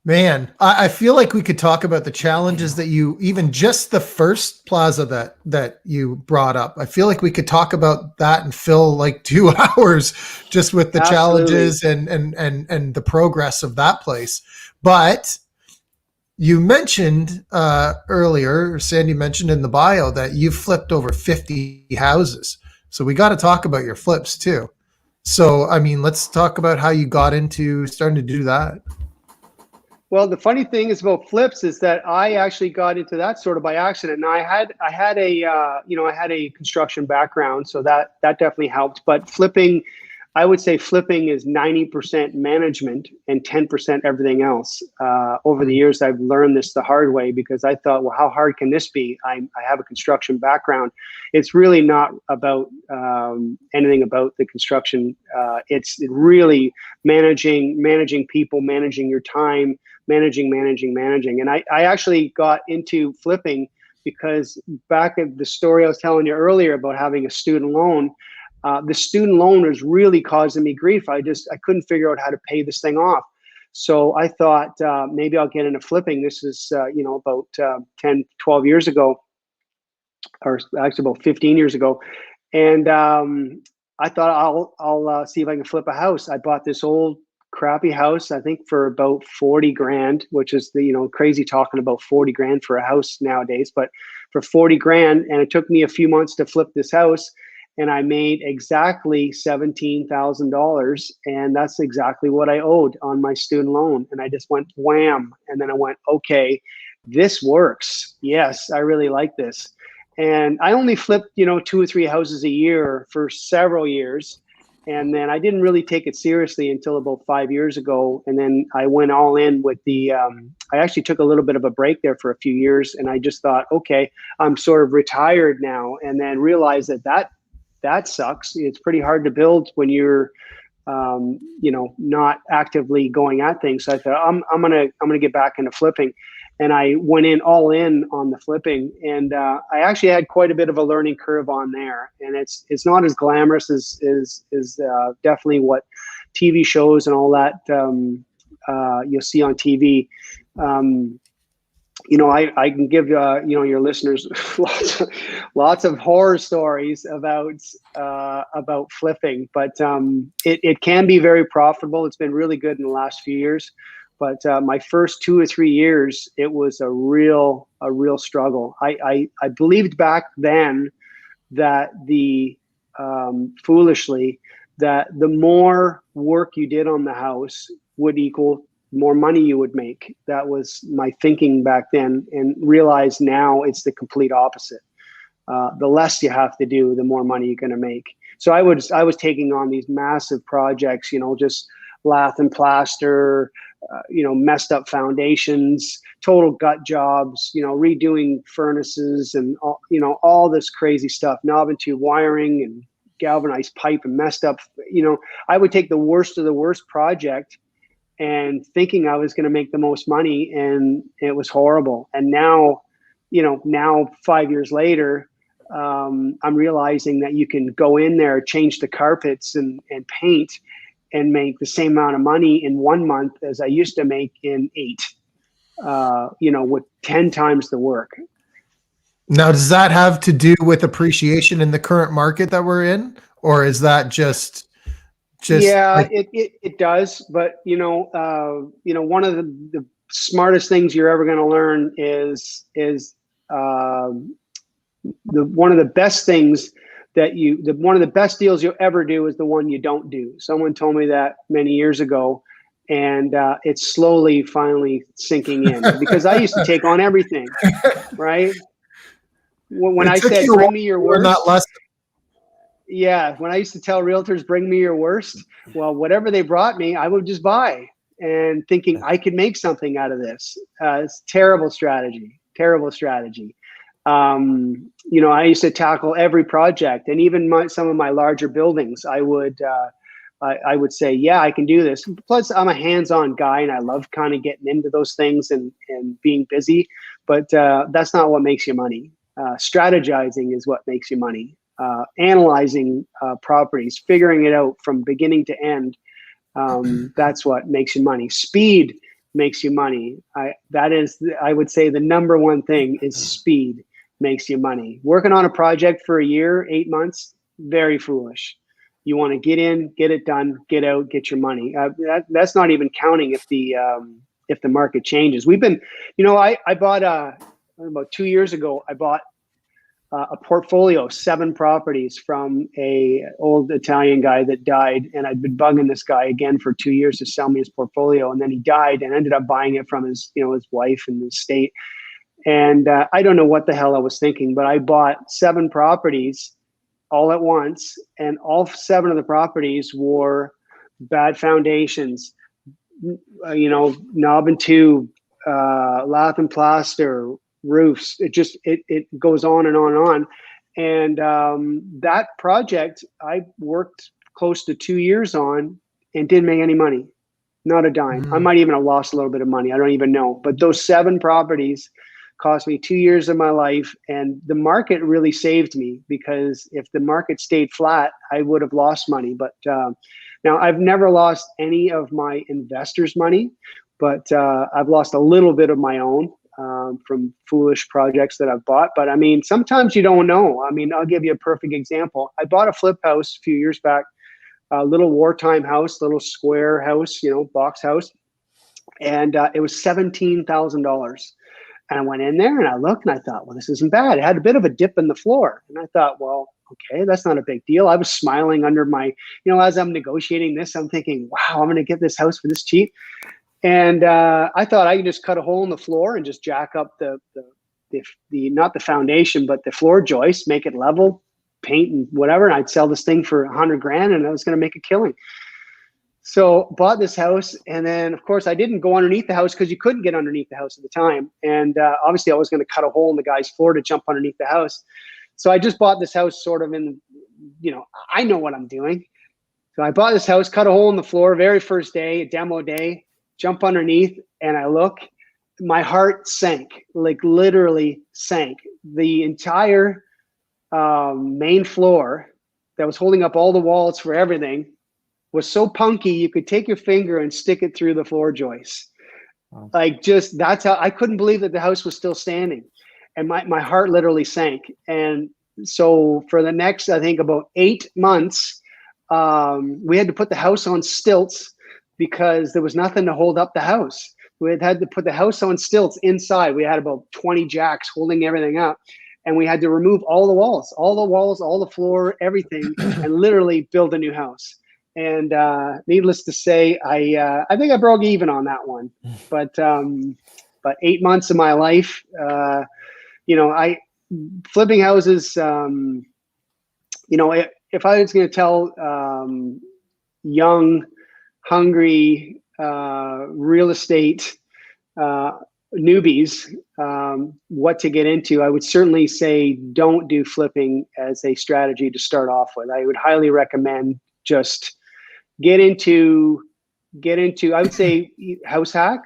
S1: Man, I feel like we could talk about the challenges that even just the first plaza that you brought up. I feel like we could talk about that and fill like 2 hours just with the challenges and the progress of that place. But you mentioned earlier, or Sandy mentioned in the bio, that you've flipped over 50 houses. So we got to talk about your flips too. So, I mean, let's talk about how you got into starting to do that.
S3: Well, the funny thing is about flips is that I actually got into that sort of by accident. And I had a construction background, so that definitely helped. But flipping, I would say flipping is 90% management and 10% everything else. Over the years, I've learned this the hard way, because I thought, well, how hard can this be? I have a construction background. It's really not about anything about the construction. It's really managing people, managing your time, managing. And I actually got into flipping because back at the story I was telling you earlier about having a student loan, the student loan was really causing me grief. I couldn't figure out how to pay this thing off. So I thought maybe I'll get into flipping. This is, about 10, 12 years ago, or actually about 15 years ago. And I thought I'll see if I can flip a house. I bought this old crappy house, I think for about 40 grand, which is crazy talking about 40 grand for a house nowadays, but for 40 grand. And it took me a few months to flip this house. And I made exactly $17,000, and that's exactly what I owed on my student loan. And I just went wham, and then I went, okay, this works. Yes, I really like this. And I only flipped, 2 or 3 houses a year for several years, and then I didn't really take it seriously until about 5 years ago. And then I went all in with I actually took a little bit of a break there for a few years, and I just thought, okay, I'm sort of retired now, and then realized that sucks. It's pretty hard to build when you're, not actively going at things. So I thought I'm gonna get back into flipping, and I went all in on the flipping. And I actually had quite a bit of a learning curve on there. And it's not as glamorous as definitely what TV shows and all that you'll see on TV. I can give your listeners lots of horror stories about flipping, but it can be very profitable. It's been really good in the last few years, but my first 2 or 3 years, it was a real struggle. I believed back then that foolishly that the more work you did on the house would equal more money you would make. That was my thinking back then, and realize now it's the complete opposite. The less you have to do, the more money you're going to make. So I was taking on these massive projects, just lath and plaster, messed up foundations, total gut jobs, redoing furnaces and all this crazy stuff, knob and tube wiring and galvanized pipe and messed up. I would take the worst of the worst project and thinking I was going to make the most money, and it was horrible. And now 5 years later, I'm realizing that you can go in there, change the carpets and paint, and make the same amount of money in 1 month as I used to make in 8, with 10 times the work.
S1: Now, does that have to do with appreciation in the current market that we're in? Or is that just Just
S3: Yeah,
S1: like,
S3: it does. But one of the smartest things you're ever going to learn is one of the best things one of the best deals you'll ever do is the one you don't do. Someone told me that many years ago, and it's slowly finally sinking in because I used to take on everything, right? When
S1: it
S3: I
S1: took
S3: said,
S1: you a while
S3: bring me your
S1: to learn that
S3: worst.
S1: lesson.
S3: Yeah, when I used to tell realtors, bring me your worst, well, whatever they brought me, I would just buy, and thinking I could make something out of this. It's terrible strategy, terrible strategy. I used to tackle every project, and even some of my larger buildings, I would say, yeah, I can do this. Plus, I'm a hands-on guy, and I love kind of getting into those things and being busy, but that's not what makes you money. Strategizing is what makes you money. Analyzing properties, figuring it out from beginning to end. That's what makes you money. Speed makes you money. I would say the number one thing is speed makes you money. Working on a project for a year, 8 months, very foolish. You want to get in, get it done, get out, get your money. That's not even counting if the market changes. We've been, I bought about 2 years ago. I bought a portfolio, 7 properties from a old Italian guy that died. And I'd been bugging this guy again for 2 years to sell me his portfolio. And then he died and ended up buying it from his wife and his estate. And I don't know what the hell I was thinking, but I bought 7 properties all at once. And all 7 of the properties were bad foundations, knob and tube, lath and plaster, roofs. It goes on and on and on. And that project I worked close to 2 years on and didn't make any money, not a dime. I might even have lost a little bit of money. I don't even know. But those 7 properties cost me 2 years of my life, and the market really saved me, because if the market stayed flat, I would have lost money. But now I've never lost any of my investors' money, but I've lost a little bit of my own. From foolish projects that I've bought. But I mean, sometimes you don't know. I mean, I'll give you a perfect example. I bought a flip house a few years back, a little wartime house, little square house, box house. And it was $17,000. And I went in there and I looked and I thought, well, this isn't bad. It had a bit of a dip in the floor. And I thought, well, okay, that's not a big deal. I was smiling under my, as I'm negotiating this, I'm thinking, wow, I'm going to get this house for this cheap. And I thought I could just cut a hole in the floor and just jack up the not the foundation, but the floor joist, make it level, paint and whatever. And I'd sell this thing for $100,000 and I was going to make a killing. So bought this house. And then of course I didn't go underneath the house because you couldn't get underneath the house at the time. And obviously I was going to cut a hole in the guy's floor to jump underneath the house. So I just bought this house sort of in, I know what I'm doing. So I bought this house, cut a hole in the floor, very first day, a demo day. Jump underneath and I look, my heart sank, like literally sank. The entire main floor that was holding up all the walls for everything was so punky you could take your finger and stick it through the floor joist. Wow. That's how I couldn't believe that the house was still standing. And my heart literally sank. And so for the next, I think about 8 months, we had to put the house on stilts, because there was nothing to hold up the house. We had to put the house on stilts inside. We had about 20 jacks holding everything up. And we had to remove all the walls, all the floor, everything, and literally build a new house. And needless to say, I think I broke even on that one. But 8 months of my life, flipping houses, if I was going to tell young, hungry real estate newbies what to get into, I would certainly say don't do flipping as a strategy to start off with. I would highly recommend just get into I would say house hack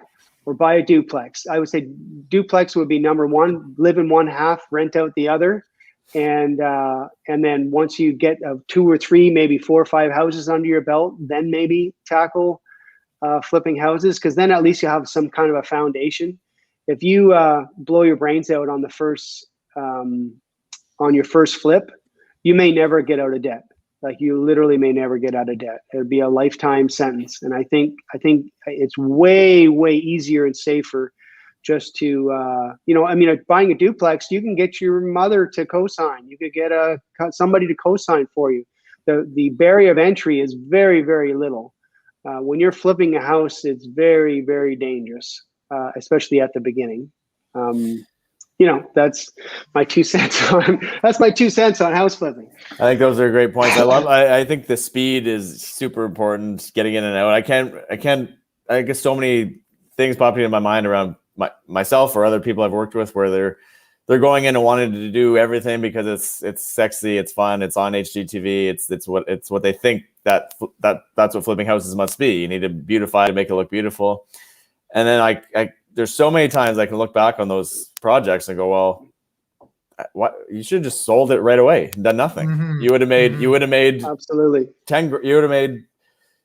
S3: or buy a duplex. I would say duplex would be number one. Live in one half, rent out the other. And then once you get 2 or 3, maybe 4 or 5 houses under your belt, then maybe tackle flipping houses, because then at least you have some kind of a foundation. If you blow your brains out on the first on your first flip, you may never get out of debt. Like you literally may never get out of debt. It would be a lifetime sentence. And I think it's way, way easier and safer just to, buying a duplex, you can get your mother to co-sign. You could get somebody to co-sign for you. The barrier of entry is very, very little. When you're flipping a house, it's very, very dangerous, especially at the beginning. That's my 2 cents on house flipping.
S2: I think those are great points. I think the speed is super important, getting in and out. I guess so many things popping in my mind around myself or other people I've worked with where they're going in and wanting to do everything because it's sexy, it's fun, it's on HGTV, it's what they think that's what flipping houses must be. You need to beautify to make it look beautiful. And then there's so many times I can look back on those projects and go, well, what, you should have just sold it right away and done nothing.
S1: Mm-hmm.
S2: You would have made
S3: absolutely
S2: you would have made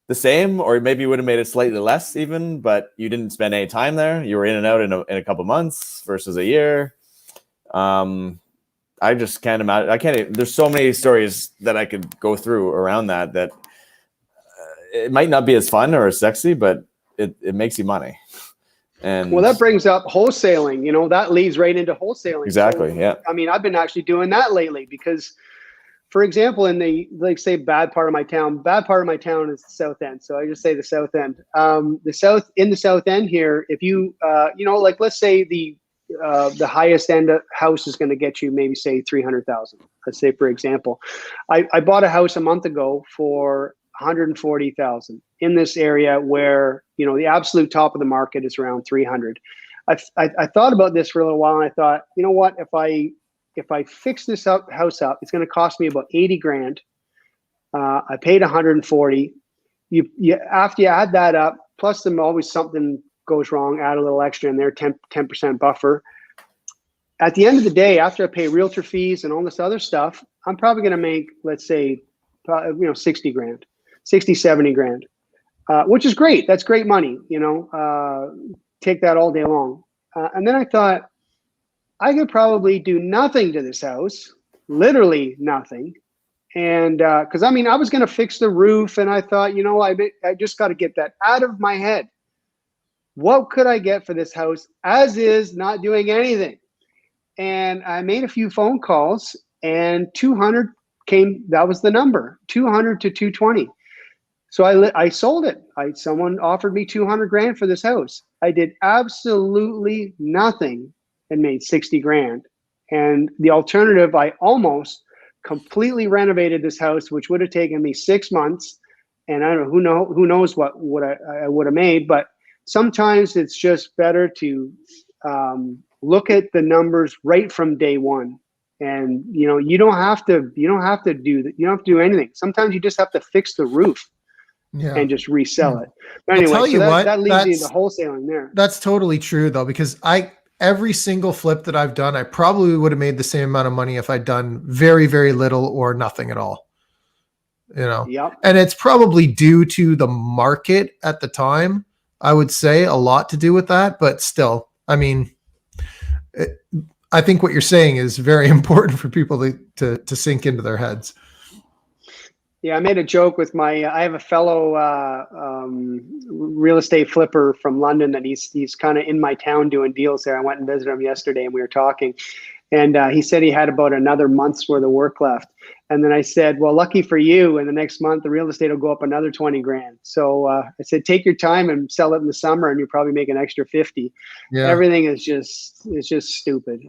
S2: the same, or maybe you would have made it slightly less even, but you didn't spend any time there. You were in and out in a couple months versus a year. I just can't imagine. There's so many stories that I could go through around that it might not be as fun or as sexy, but it makes you money. And
S3: well, that brings up wholesaling. That leads right into wholesaling.
S2: Exactly.
S3: So,
S2: yeah.
S3: I mean, I've been actually doing that lately because, for example, in the bad part of my town is the South End. So I just say the South End. The South End here, if you let's say the highest end house is going to get you maybe say 300,000. Let's say, for example, I bought a house a month ago for 140,000 in this area where the absolute top of the market is around 300. I thought about this for a little while and I thought, you know what, if I fix this house up, it's going to cost me about 80 grand. I paid 140. You after you add that up, plus them always something goes wrong, add a little extra in there, 10% buffer. At the end of the day, after I pay realtor fees and all this other stuff, I'm probably going to make, let's say, 60 grand, 60, 70 grand, which is great. That's great money, take that all day long. And then I thought, I could probably do nothing to this house, literally nothing. And because I was going to fix the roof and I thought, I just got to get that out of my head. What could I get for this house as is, not doing anything? And I made a few phone calls and 200 came, that was the number, 200 to 220. So I sold it. Someone offered me 200 grand for this house. I did absolutely nothing and made 60 grand. And the alternative, I almost completely renovated this house, which would have taken me 6 months. And I don't know, who knows what I would have made, but sometimes it's just better to look at the numbers right from day one. And you don't have to do anything. Sometimes you just have to fix the roof. Yeah. And just resell it. But anyway, that leads you into wholesaling there.
S1: That's totally true though, because every single flip that I've done, I probably would have made the same amount of money if I'd done very, very little or nothing at all.
S3: Yep.
S1: And it's probably due to the market at the time. I would say a lot to do with that, but still, I think what you're saying is very important for people to sink into their heads.
S3: Yeah, I made a joke with I have a fellow real estate flipper from London that he's kind of in my town doing deals there. I went and visited him yesterday and we were talking. And he said he had about another month's worth of work left. And then I said, well, lucky for you, in the next month, the real estate will go up another 20 grand. So I said, take your time and sell it in the summer and you'll probably make an extra 50. Yeah. Everything is just stupid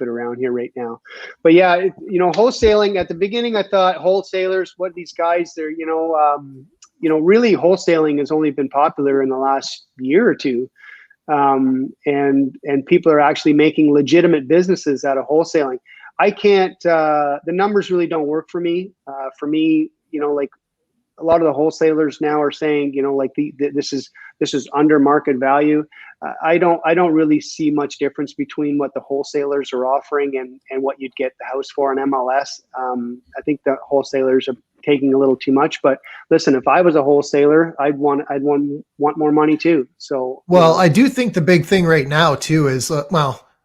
S3: around here right now. But yeah, wholesaling, at the beginning, I thought wholesalers, what these guys, they're, really wholesaling has only been popular in the last year or two. And people are actually making legitimate businesses out of wholesaling. I can't, the numbers really don't work for me. For me, like a lot of the wholesalers now are saying, this is under market value. I don't really see much difference between what the wholesalers are offering and what you'd get the house for on MLS. I think the wholesalers are taking a little too much, but listen, if I was a wholesaler, I'd want more money too. So,
S1: well, I do think the big thing right now too is,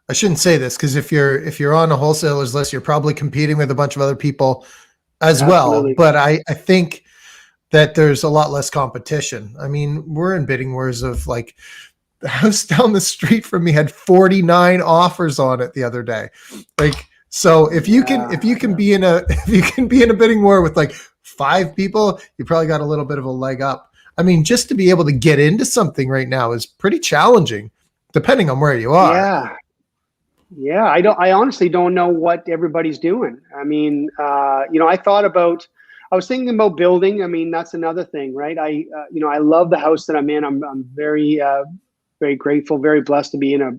S1: I shouldn't say this because if you're on a wholesaler's list, you're probably competing with a bunch of other people as well.
S3: Absolutely.
S1: But I think that there's a lot less competition. I mean, we're in bidding wars of like the house down the street from me had 49 offers on it the other day. Like, so if you can be in a bidding war with like 5 people, you probably got a little bit of a leg up. I mean, just to be able to get into something right now is pretty challenging, depending on where you are.
S3: Yeah. I honestly don't know what everybody's doing. I mean, I was thinking about building. I mean, that's another thing, right? I love the house that I'm in. I'm very, very grateful, very blessed to be in a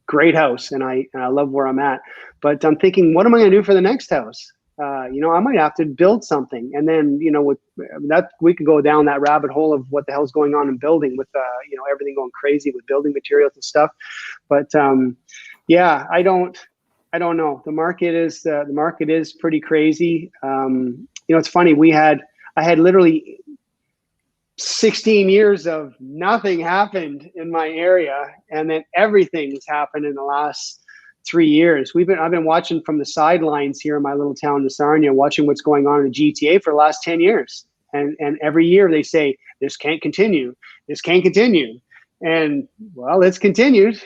S3: great house. And I love where I'm at, but I'm thinking, what am I going to do for the next house? I might have to build something. And then, with that, we could go down that rabbit hole of what the hell's going on in building with, everything going crazy with building materials and stuff. But, yeah, I don't know. The market is pretty crazy. It's funny. I had literally 16 years of nothing happened in my area, and then everything's happened in the last 3 years. I've been watching from the sidelines here in my little town of Sarnia, watching what's going on in the GTA for the last 10 years. And every year they say this can't continue. This can't continue. And well, it's continued,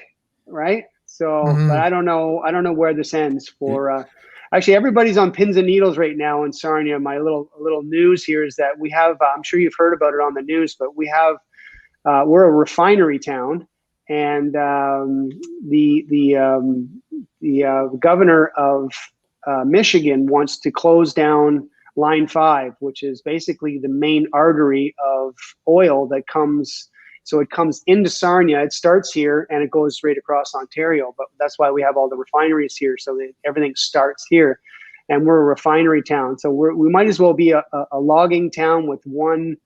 S3: right? So, but I don't know where this ends for, actually everybody's on pins and needles right now in Sarnia. My little news here is that we have, I'm sure you've heard about it on the news, but we're a refinery town, and the governor of Michigan wants to close down Line 5, which is basically the main artery of oil that comes. So it comes into Sarnia, it starts here, and it goes straight across Ontario. But that's why we have all the refineries here, so that everything starts here. And we're a refinery town, so we might as well be a logging town with one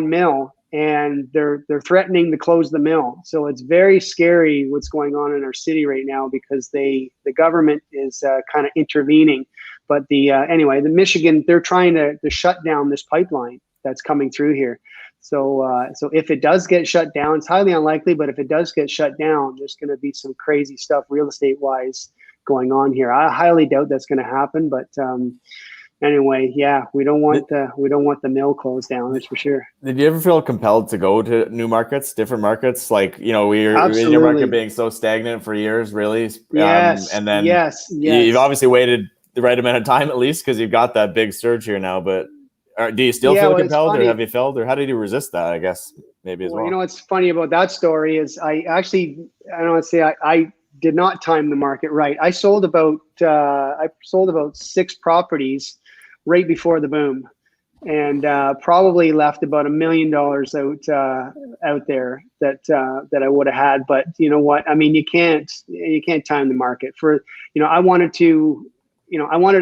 S3: mill, and they're threatening to close the mill. So it's very scary what's going on in our city right now, because the government is kind of intervening. But anyway, the Michigan, they're trying to shut down this pipeline that's coming through here. So if it does get shut down, it's highly unlikely, but if it does get shut down, there's going to be some crazy stuff real estate wise going on here. I highly doubt that's going to happen, but anyway, yeah, we don't want the mill closed down. That's for sure.
S2: Did you ever feel compelled to go to new markets, different markets? Like, we're in your market being so stagnant for years, really.
S3: Yes.
S2: And then
S3: you've
S2: obviously waited the right amount of time, at least, because you've got that big surge here now, but do you still feel compelled, or have you felt, or how did you resist that? I guess maybe as well.
S3: What's funny about that story is I did not time the market right. I sold about 6 properties right before the boom, and probably left about $1 million out there that I would have had. But you know what? I mean, you can't time the market for. I wanted to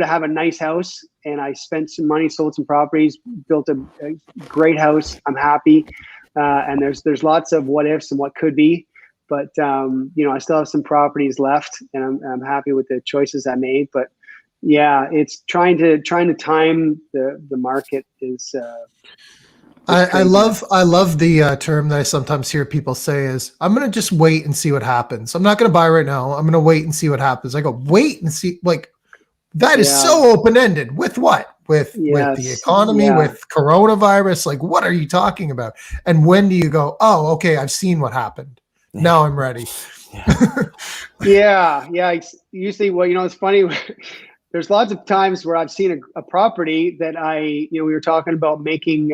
S3: have a nice house, and I spent some money, sold some properties, built a great house. I'm happy. And there's lots of what ifs and what could be, but I still have some properties left, and I'm happy with the choices I made. But yeah, it's trying to time the market is.
S1: I love the term that I sometimes hear people say is, I'm going to just wait and see what happens. I'm not going to buy right now. I'm going to wait and see what happens. I go, wait and see, like, that is so open-ended. With what? With the economy, with coronavirus? Like, what are you talking about? And when do you go, oh, okay, I've seen what happened. Now I'm ready.
S3: Yeah. Usually, it's funny. There's lots of times where I've seen a property that we were talking about making,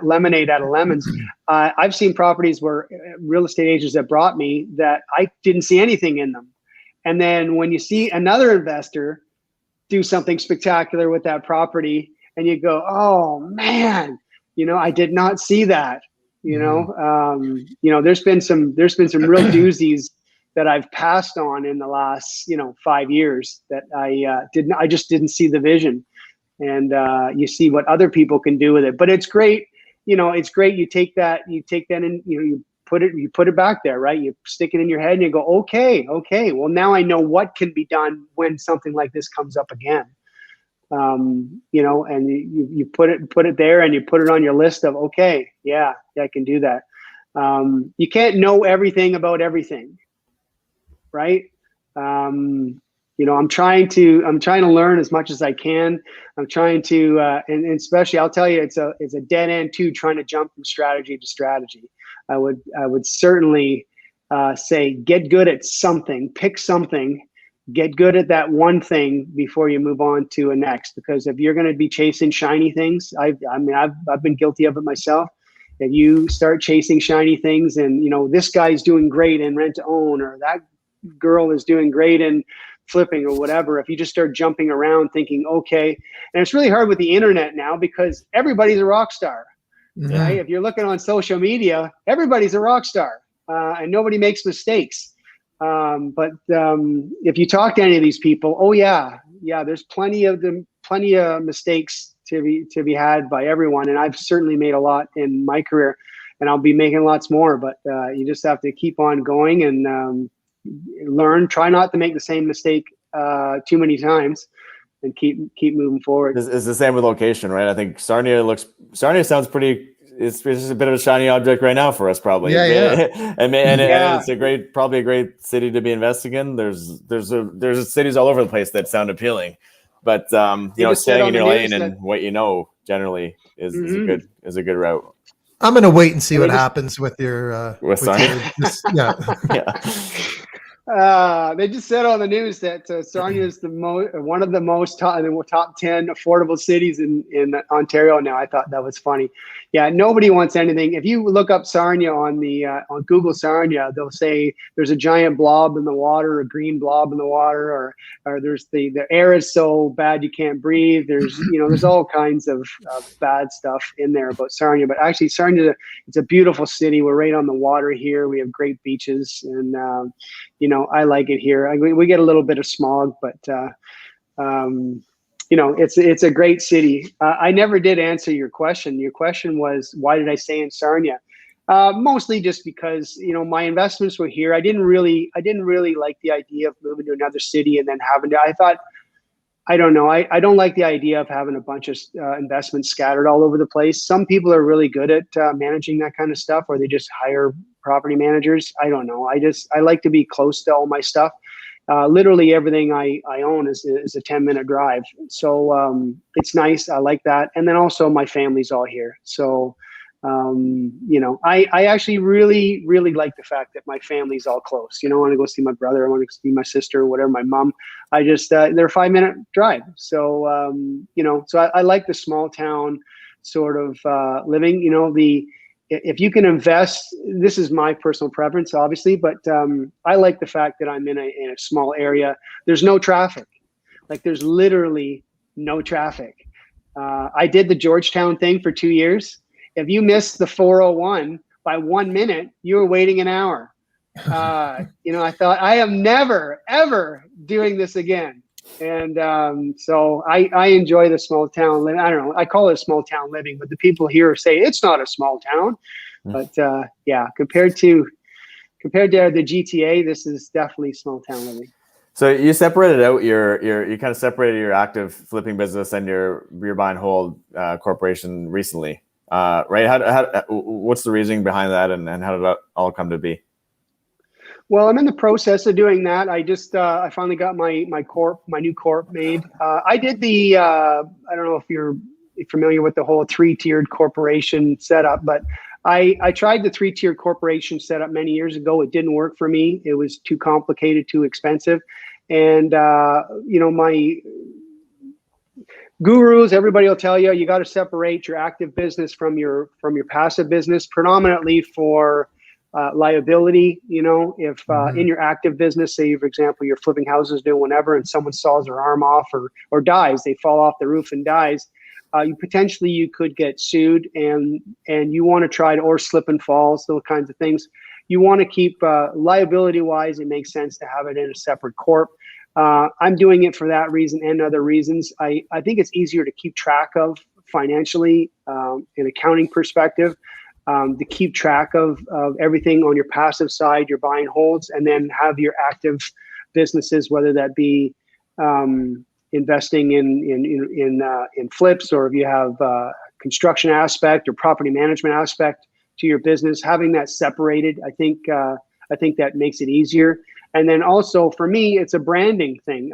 S3: lemonade out of lemons. I've seen properties where real estate agents that brought me that I didn't see anything in them. And then when you see another investor do something spectacular with that property, and you go, oh man, I did not see that. There's been some real doozies that I've passed on in the last 5 years that I just didn't see the vision. And you see what other people can do with it. But it's great. It's great. You take that and you put it back there, right? You stick it in your head and you go, okay. Well, now I know what can be done when something like this comes up again. And you put it there, and you put it on your list of, okay, yeah, I can do that. You can't know everything about everything, right? I'm trying to learn as much as I can. I'm trying to, and especially, I'll tell you, it's a dead end too, trying to jump from strategy to strategy. I would certainly say, get good at something, pick something, get good at that one thing before you move on to a next. Because if you're going to be chasing shiny things, I've been guilty of it myself. If you start chasing shiny things and, this guy's doing great in rent to own, or that girl is doing great in flipping or whatever, if you just start jumping around thinking, okay, and it's really hard with the internet now because everybody's a rock star, right? If you're looking on social media, everybody's a rock star, and nobody makes mistakes. But if you talk to any of these people, oh yeah, there's plenty of mistakes to be had by everyone, and I've certainly made a lot in my career, and I'll be making lots more. But you just have to keep on going and learn. Try not to make the same mistake too many times, and keep moving forward.
S2: It's the same with location, right? I think Sarnia sounds pretty. It's just a bit of a shiny object right now for us, probably.
S1: Yeah.
S2: and it's probably a great city to be investing in. There's cities all over the place that sound appealing, but staying in your lane and what generally is a good route.
S1: I'm going to wait and see what happens with your
S2: with Sarnia.
S3: They just said on the news that Sarnia is one of the most top 10 affordable cities in Ontario now. I thought that was funny. Yeah, nobody wants anything. If you look up Sarnia on Google Sarnia, they'll say there's a giant blob in the water, a green blob in the water, or there's the air is so bad you can't breathe. There's there's all kinds of bad stuff in there about Sarnia. But actually, Sarnia, it's a beautiful city. We're right on the water here. We have great beaches, and I like it here. We get a little bit of smog, but it's a great city. I never did answer your question. Your question was, why did I stay in Sarnia? Mostly just because my investments were here. I didn't really like the idea of moving to another city and then having to. I don't know. I don't like the idea of having a bunch of investments scattered all over the place. Some people are really good at managing that kind of stuff, or they just hire property managers. I don't know. I like to be close to all my stuff. Literally everything I own is a 10-minute drive. So it's nice. I like that. And then also my family's all here. So, I actually really, really like the fact that my family's all close. I want to go see my brother. I want to see my sister, whatever, my mom. they're a 5-minute drive. So, so I like the small town sort of living, if you can invest, this is my personal preference, obviously, but I like the fact that I'm in a small area. There's no traffic. Like there's literally no traffic. I did the Georgetown thing for 2 years. If you missed the 401 by 1 minute, you were waiting an hour. I thought I am never, ever doing this again. And so I enjoy the small town living. I don't know. I call it small town living, but the people here say it's not a small town. But compared to the GTA, this is definitely small town living.
S2: So you separated out you kind of separated your active flipping business and your buy and hold corporation recently, right? How what's the reasoning behind that, and how did that all come to be?
S3: Well, I'm in the process of doing that. I just I finally got my new corp made. I did the I don't know if you're familiar with the whole 3-tiered corporation setup, but I tried the 3-tiered corporation setup many years ago. It didn't work for me. It was too complicated, too expensive. And my gurus, everybody will tell you got to separate your active business from your passive business, predominantly for liability. If in your active business, say for example you're flipping houses, doing whatever, and someone saws their arm off or dies, they fall off the roof and dies, you could get sued, and you want to try to, or slip and falls, those kinds of things. You want to keep liability wise, it makes sense to have it in a separate corp. I'm doing it for that reason and other reasons. I think it's easier to keep track of financially, in accounting perspective, to keep track of everything on your passive side, your buy and holds, and then have your active businesses, whether that be investing in flips, or if you have construction aspect or property management aspect to your business, having that separated, I think that makes it easier. And then also for me, it's a branding thing.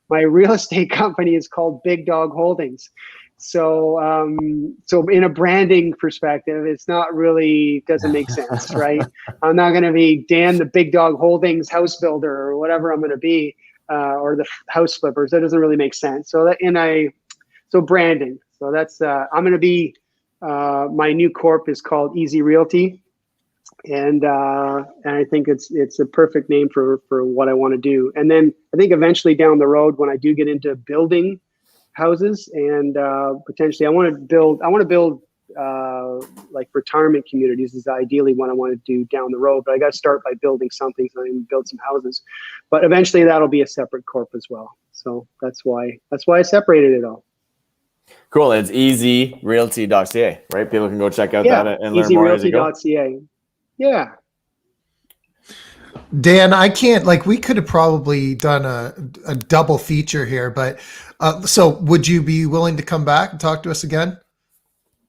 S3: My real estate company is called Big Dog Holdings. So so in a branding perspective, it's not really, doesn't make sense, right? I'm not going to be Dan the Big Dog Holdings house builder or whatever I'm going to be, or the house flippers. That doesn't really make sense. So so branding. So that's I'm going to be my new corp is called Easy Realty, and I think it's a perfect name for what I want to do. And then I think eventually down the road, when I do get into building houses and potentially I want to build like retirement communities is ideally what I want to do down the road. But I got to start by building something so I can build some houses. But eventually that'll be a separate corp as well. So that's why I separated it all.
S2: Cool. It's easyrealty.ca, right? People can go check out that and learn more as you go.
S3: Easyrealty.ca. Yeah.
S1: Dan, I can't, like, we could have probably done a double feature here, but so would you be willing to come back and talk to us again?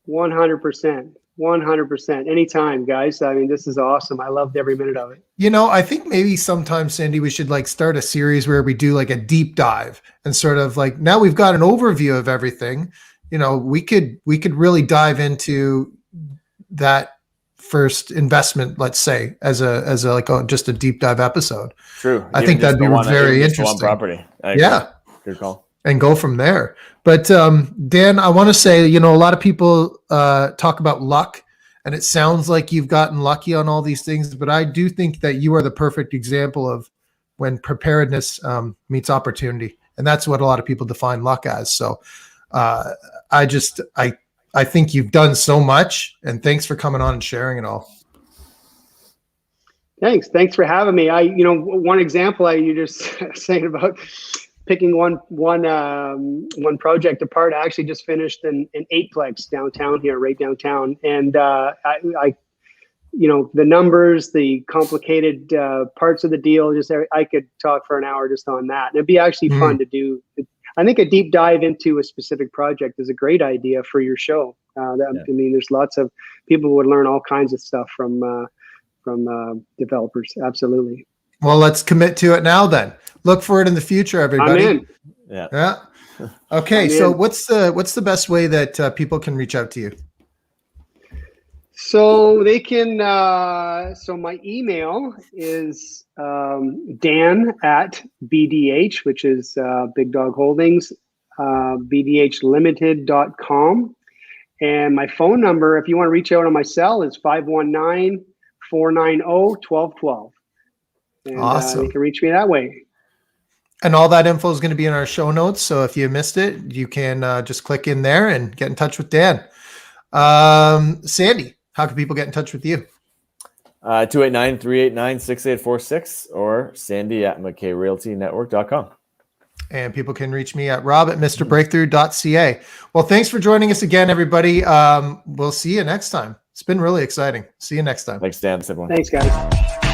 S3: 100%. 100%. Anytime, guys. I mean, this is awesome. I loved every minute of it.
S1: You know, I think maybe sometime, Sandy, we should like start a series where we do like a deep dive and sort of like, now we've got an overview of everything. You know, we could really dive into that first investment, let's say, as just a deep dive episode.
S2: True.
S1: I think that'd be very interesting.
S2: One property.
S1: Yeah.
S2: Good call.
S1: And go from there. But Dan, I want to say, you know, a lot of people talk about luck, and it sounds like you've gotten lucky on all these things, but I do think that you are the perfect example of when preparedness meets opportunity. And that's what a lot of people define luck as. So I think you've done so much, and thanks for coming on and sharing it all.
S3: Thanks for having me. One example you just saying about picking one project apart. I actually just finished an 8-plex downtown here, right downtown, and the numbers, the complicated parts of the deal. I could talk for an hour just on that. And it'd be actually fun to do. I think a deep dive into a specific project is a great idea for your show. I mean, there's lots of people would learn all kinds of stuff from developers. Absolutely.
S1: Well, let's commit to it now then. Look for it in the future, everybody.
S3: I'm in.
S1: Yeah. Okay. So what's the best way that people can reach out to you?
S3: So they can, so my email is Dan at BDH, which is Big Dog Holdings, BDHLimited.com. And my phone number, if you want to reach out on my cell, is 519-490-1212. And
S1: awesome.
S3: you can reach me that way.
S1: And all that info is going to be in our show notes. So if you missed it, you can just click in there and get in touch with Dan. Sandy, how can people get in touch with you?
S2: 289-389-6846 or sandy@mckayrealtynetwork.com.
S1: And people can reach me at rob@mrbreakthrough.ca. Well, thanks for joining us again, everybody. We'll see you next time. It's been really exciting. See you next time.
S2: Thanks, Dan.
S3: Thanks, guys.